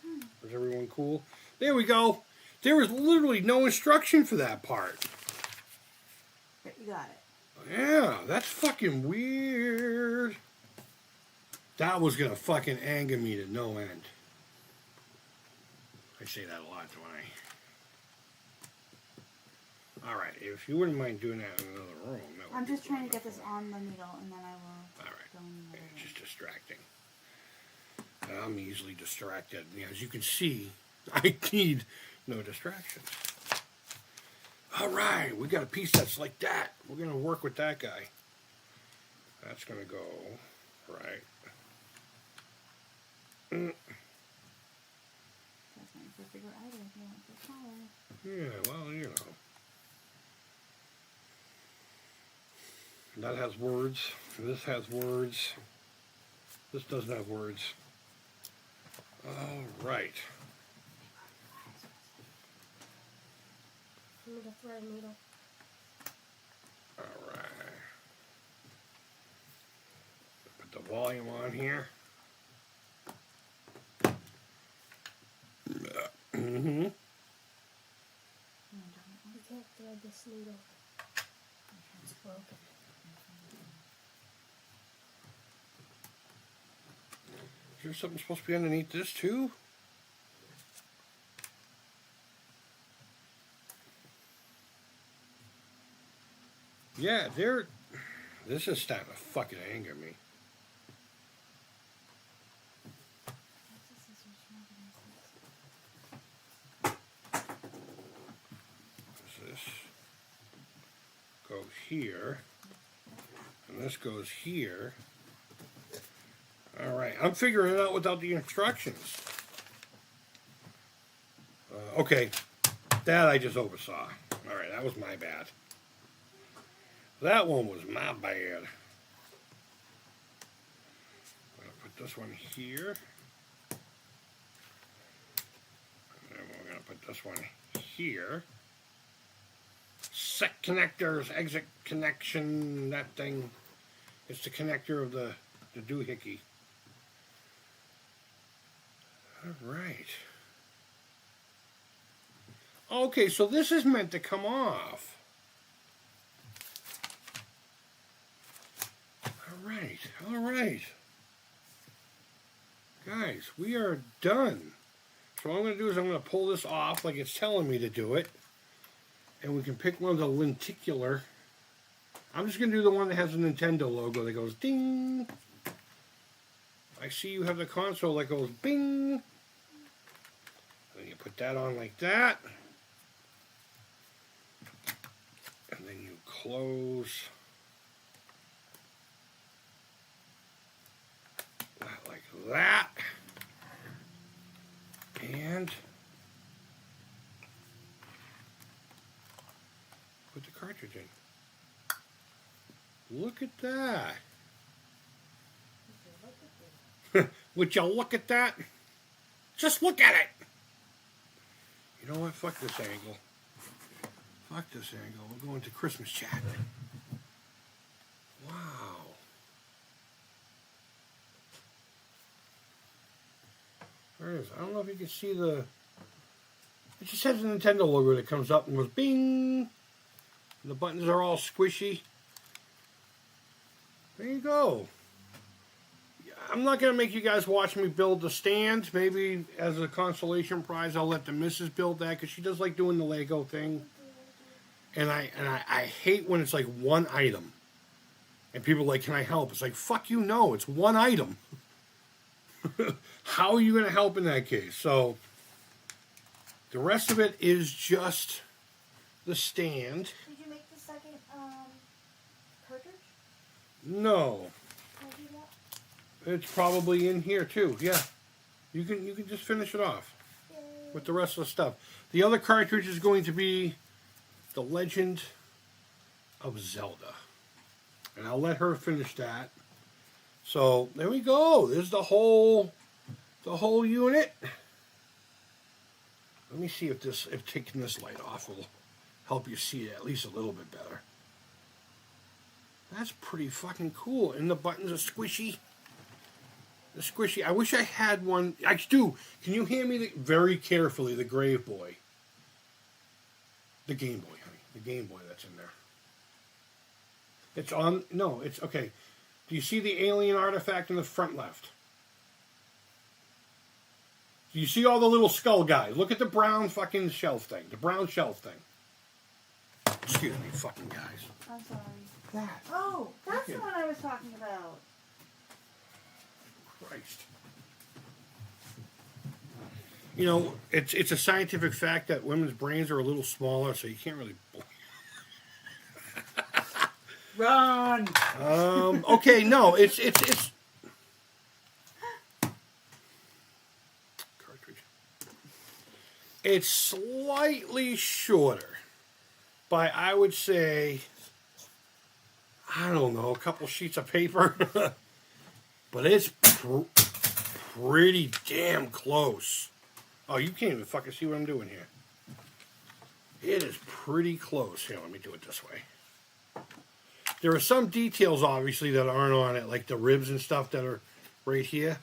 Is everyone cool? There we go. There was literally no instruction for that part. But you got it. Yeah, that's fucking weird. That was gonna fucking anger me to no end. I say that a lot, don't I? Alright, if you wouldn't mind doing that in another room. That would I'm be just trying to get wonderful. this on the needle, and then I will Alright. go in the other It's room. just distracting. I'm easily distracted. As you can see, I need no distractions. Alright, we got a piece that's like that. We're going to work with that guy. That's going to go right. That's not your figure either if you want the color. Yeah, well, you know. That has words. This has words. This doesn't have words. Alright. Need a thread needle. Alright. Put the volume on here. Mm-hmm. You can't thread this needle. It's broken. Is there something supposed to be underneath this too? Yeah, this is starting to fucking anger me. This goes here, and this goes here. All right, I'm figuring it out without the instructions. Okay, that I just oversaw. All right, that was my bad. That one was my bad. I'm going to put this one here. And then we're going to put this one here. Set connectors, exit connection, that thing. It's the connector of the doohickey. Alright. Okay, so this is meant to come off. Alright. Guys, we are done. So what I'm going to do is I'm going to pull this off like it's telling me to do it. And we can pick one of the lenticular. I'm just going to do the one that has a Nintendo logo that goes ding. I see you have the console that goes bing. And you put that on like that. And then you close that like that. And put the cartridge in. Look at that. Would you look at that? Just look at it. You know what? Fuck this angle. Fuck this angle. We're going to Christmas chat. Wow. There it is. I don't know if you can see the... It just has a Nintendo logo that comes up and goes bing. The buttons are all squishy. There you go. I'm not going to make you guys watch me build the stand. Maybe as a consolation prize, I'll let the missus build that because she does like doing the Lego thing. And I hate when it's like one item. And people are like, can I help? It's like, fuck you, no. It's one item. How are you going to help in that case? So, the rest of it is just the stand. Did you make the second cartridge? No. Can I do that? It's probably in here too. Yeah. You can just finish it off Yay. with the rest of the stuff. The other cartridge is going to be The Legend of Zelda. And I'll let her finish that. So there we go. There's the whole unit. Let me see if taking this light off will help you see it at least a little bit better. That's pretty fucking cool. And the buttons are squishy. The squishy. I wish I had one. I do. Can you hand me very carefully the Grave Boy? The Game Boy, honey. The Game Boy that's in there. It's on. No, it's okay. Do you see the alien artifact in the front left? Do you see all the little skull guys? Look at the brown fucking shelf thing. The brown shelf thing. Excuse me, fucking guys. I'm sorry. That. Oh, that's the one I was talking about. Christ. You know, it's a scientific fact that women's brains are a little smaller, so you can't really... Run! Okay, no, it's cartridge. It's slightly shorter by, I would say, I don't know, a couple sheets of paper. But it's pretty damn close. Oh, you can't even fucking see what I'm doing here. It is pretty close. Here, let me do it this way. There are some details, obviously, that aren't on it, like the ribs and stuff that are right here.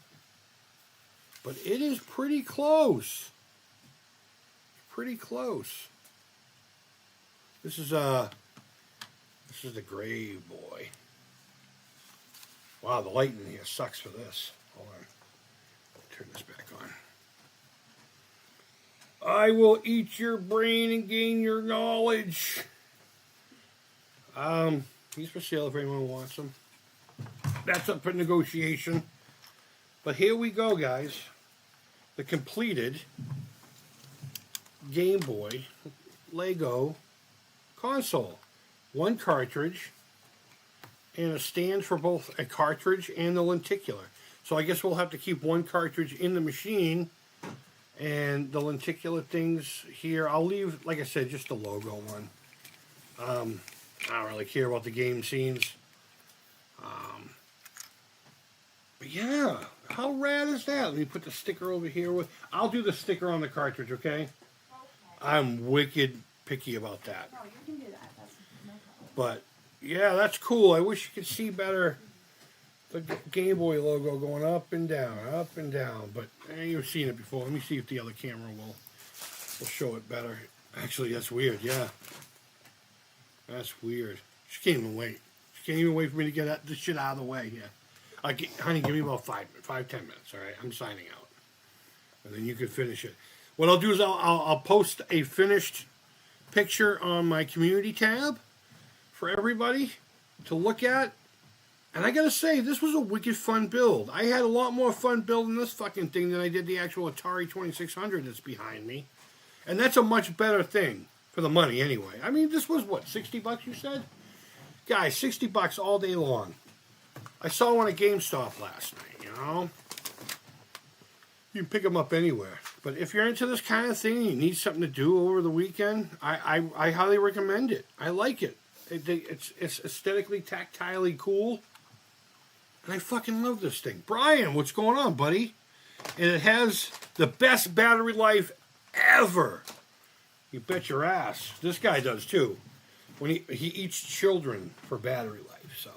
But it is pretty close. Pretty close. This is the Grave Boy. Wow, the light in here sucks for this. Hold on. Turn this back on. I will eat your brain and gain your knowledge. These for sale if anyone wants them. That's up for negotiation. But here we go, guys. The completed Game Boy Lego console. One cartridge and a stand for both a cartridge and the lenticular. So I guess we'll have to keep one cartridge in the machine and the lenticular things here. I'll leave, like I said, just the logo one. I don't really care about the game scenes. But yeah, how rad is that? Let me put the sticker over here. I'll do the sticker on the cartridge, okay? Okay. I'm wicked picky about that. No, you can do that. That's no problem. But yeah, that's cool. I wish you could see better the Game Boy logo going up and down, up and down. But you've seen it before. Let me see if the other camera will show it better. Actually, that's weird. Yeah, that's weird. She can't even wait. She can't even wait for me to get this shit out of the way here. Honey, give me about 10 minutes. All right, I'm signing out, and then you can finish it. What I'll do is I'll post a finished picture on my community tab for everybody to look at. And I gotta say, this was a wicked fun build. I had a lot more fun building this fucking thing than I did the actual Atari 2600 that's behind me. And that's a much better thing for the money anyway. I mean, this was what, 60 bucks you said? Guys, 60 bucks all day long. I saw one at GameStop last night, you know? You can pick them up anywhere. But if you're into this kind of thing, you need something to do over the weekend, I highly recommend it. I like it. It's aesthetically, tactilely cool. And I fucking love this thing. Brian, what's going on, buddy? And it has the best battery life ever. You bet your ass. This guy does too. When he eats children for battery life, so.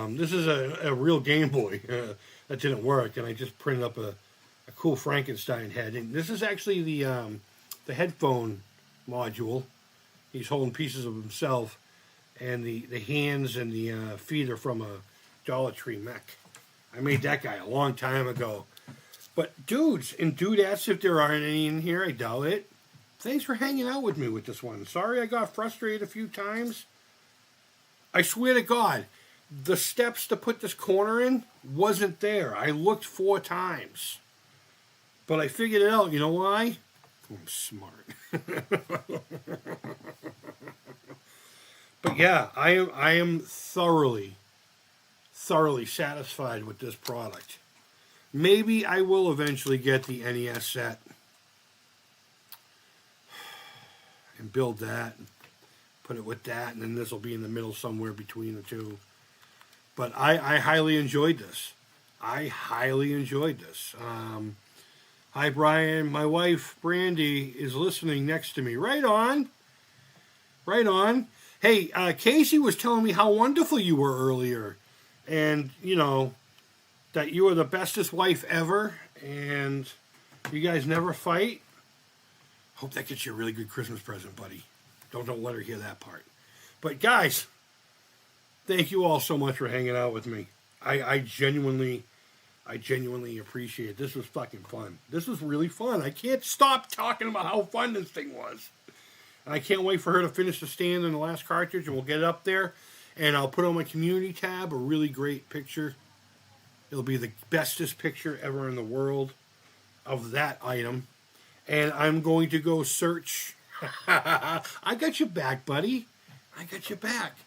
This is a real Game Boy that didn't work, and I just printed up a cool Frankenstein head. And this is actually the headphone module. He's holding pieces of himself, and the hands and the feet are from a Dollar Tree mech. I made that guy a long time ago. But dudes and dudettes, if there aren't any in here, I doubt it. Thanks for hanging out with me with this one. Sorry I got frustrated a few times. I swear to God, the steps to put this corner in wasn't there. I looked 4 times. But I figured it out. You know why? I'm smart. But yeah, I am thoroughly satisfied with this product. Maybe I will eventually get the NES set and build that, and put it with that, and then this will be in the middle somewhere between the two. But I highly enjoyed this. Hi, Brian. My wife, Brandy, is listening next to me. Right on. Hey, Casey was telling me how wonderful you were earlier. And, you know, that you are the bestest wife ever. And you guys never fight. Hope that gets you a really good Christmas present, buddy. Don't let her hear that part. But, guys, thank you all so much for hanging out with me. I genuinely appreciate it. This was fucking fun. This was really fun. I can't stop talking about how fun this thing was. And I can't wait for her to finish the stand in the last cartridge, and we'll get it up there. And I'll put on my community tab a really great picture. It'll be the bestest picture ever in the world of that item. And I'm going to go search. I got your back, buddy. I got your back.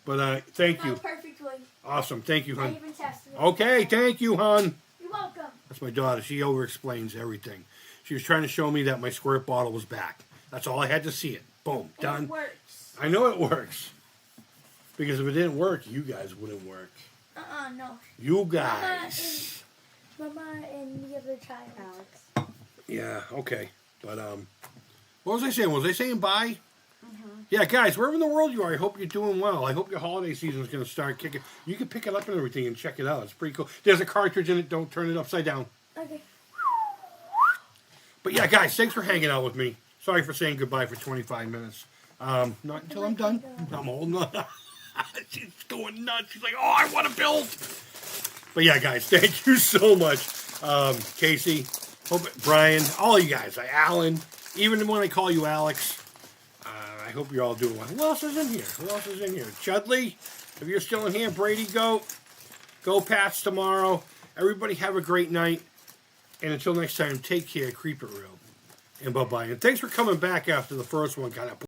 But thank you. Perfectly. Awesome. Thank you, I hon. even tested it. Okay, thank you, hon. You're welcome. That's my daughter. She over-explains everything. She was trying to show me that my squirt bottle was back. That's all I had to see it. Boom. And Done. it works. I know it works. Because if it didn't work, you guys wouldn't work. No. You guys. Mama and the other child. Alex. Yeah, okay. But, what was I saying? Was I saying bye? Mm-hmm. Yeah, guys, wherever in the world you are, I hope you're doing well. I hope your holiday season is going to start kicking. You can pick it up and everything and check it out. It's pretty cool. There's a cartridge in it. Don't turn it upside down. Okay. But yeah, guys, thanks for hanging out with me. Sorry for saying goodbye for 25 minutes. Not until I'm done. I'm holding on. She's going nuts. She's like, oh, I want to build. But yeah, guys, thank you so much. Casey, Brian, all you guys, Alan, even when I call you Alex, I hope you're all doing well. Who else is in here? Chudley, if you're still in here, Brady Goat, go Pats tomorrow. Everybody have a great night. And until next time, take care, creep it real. And bye-bye. And thanks for coming back after the first one kind of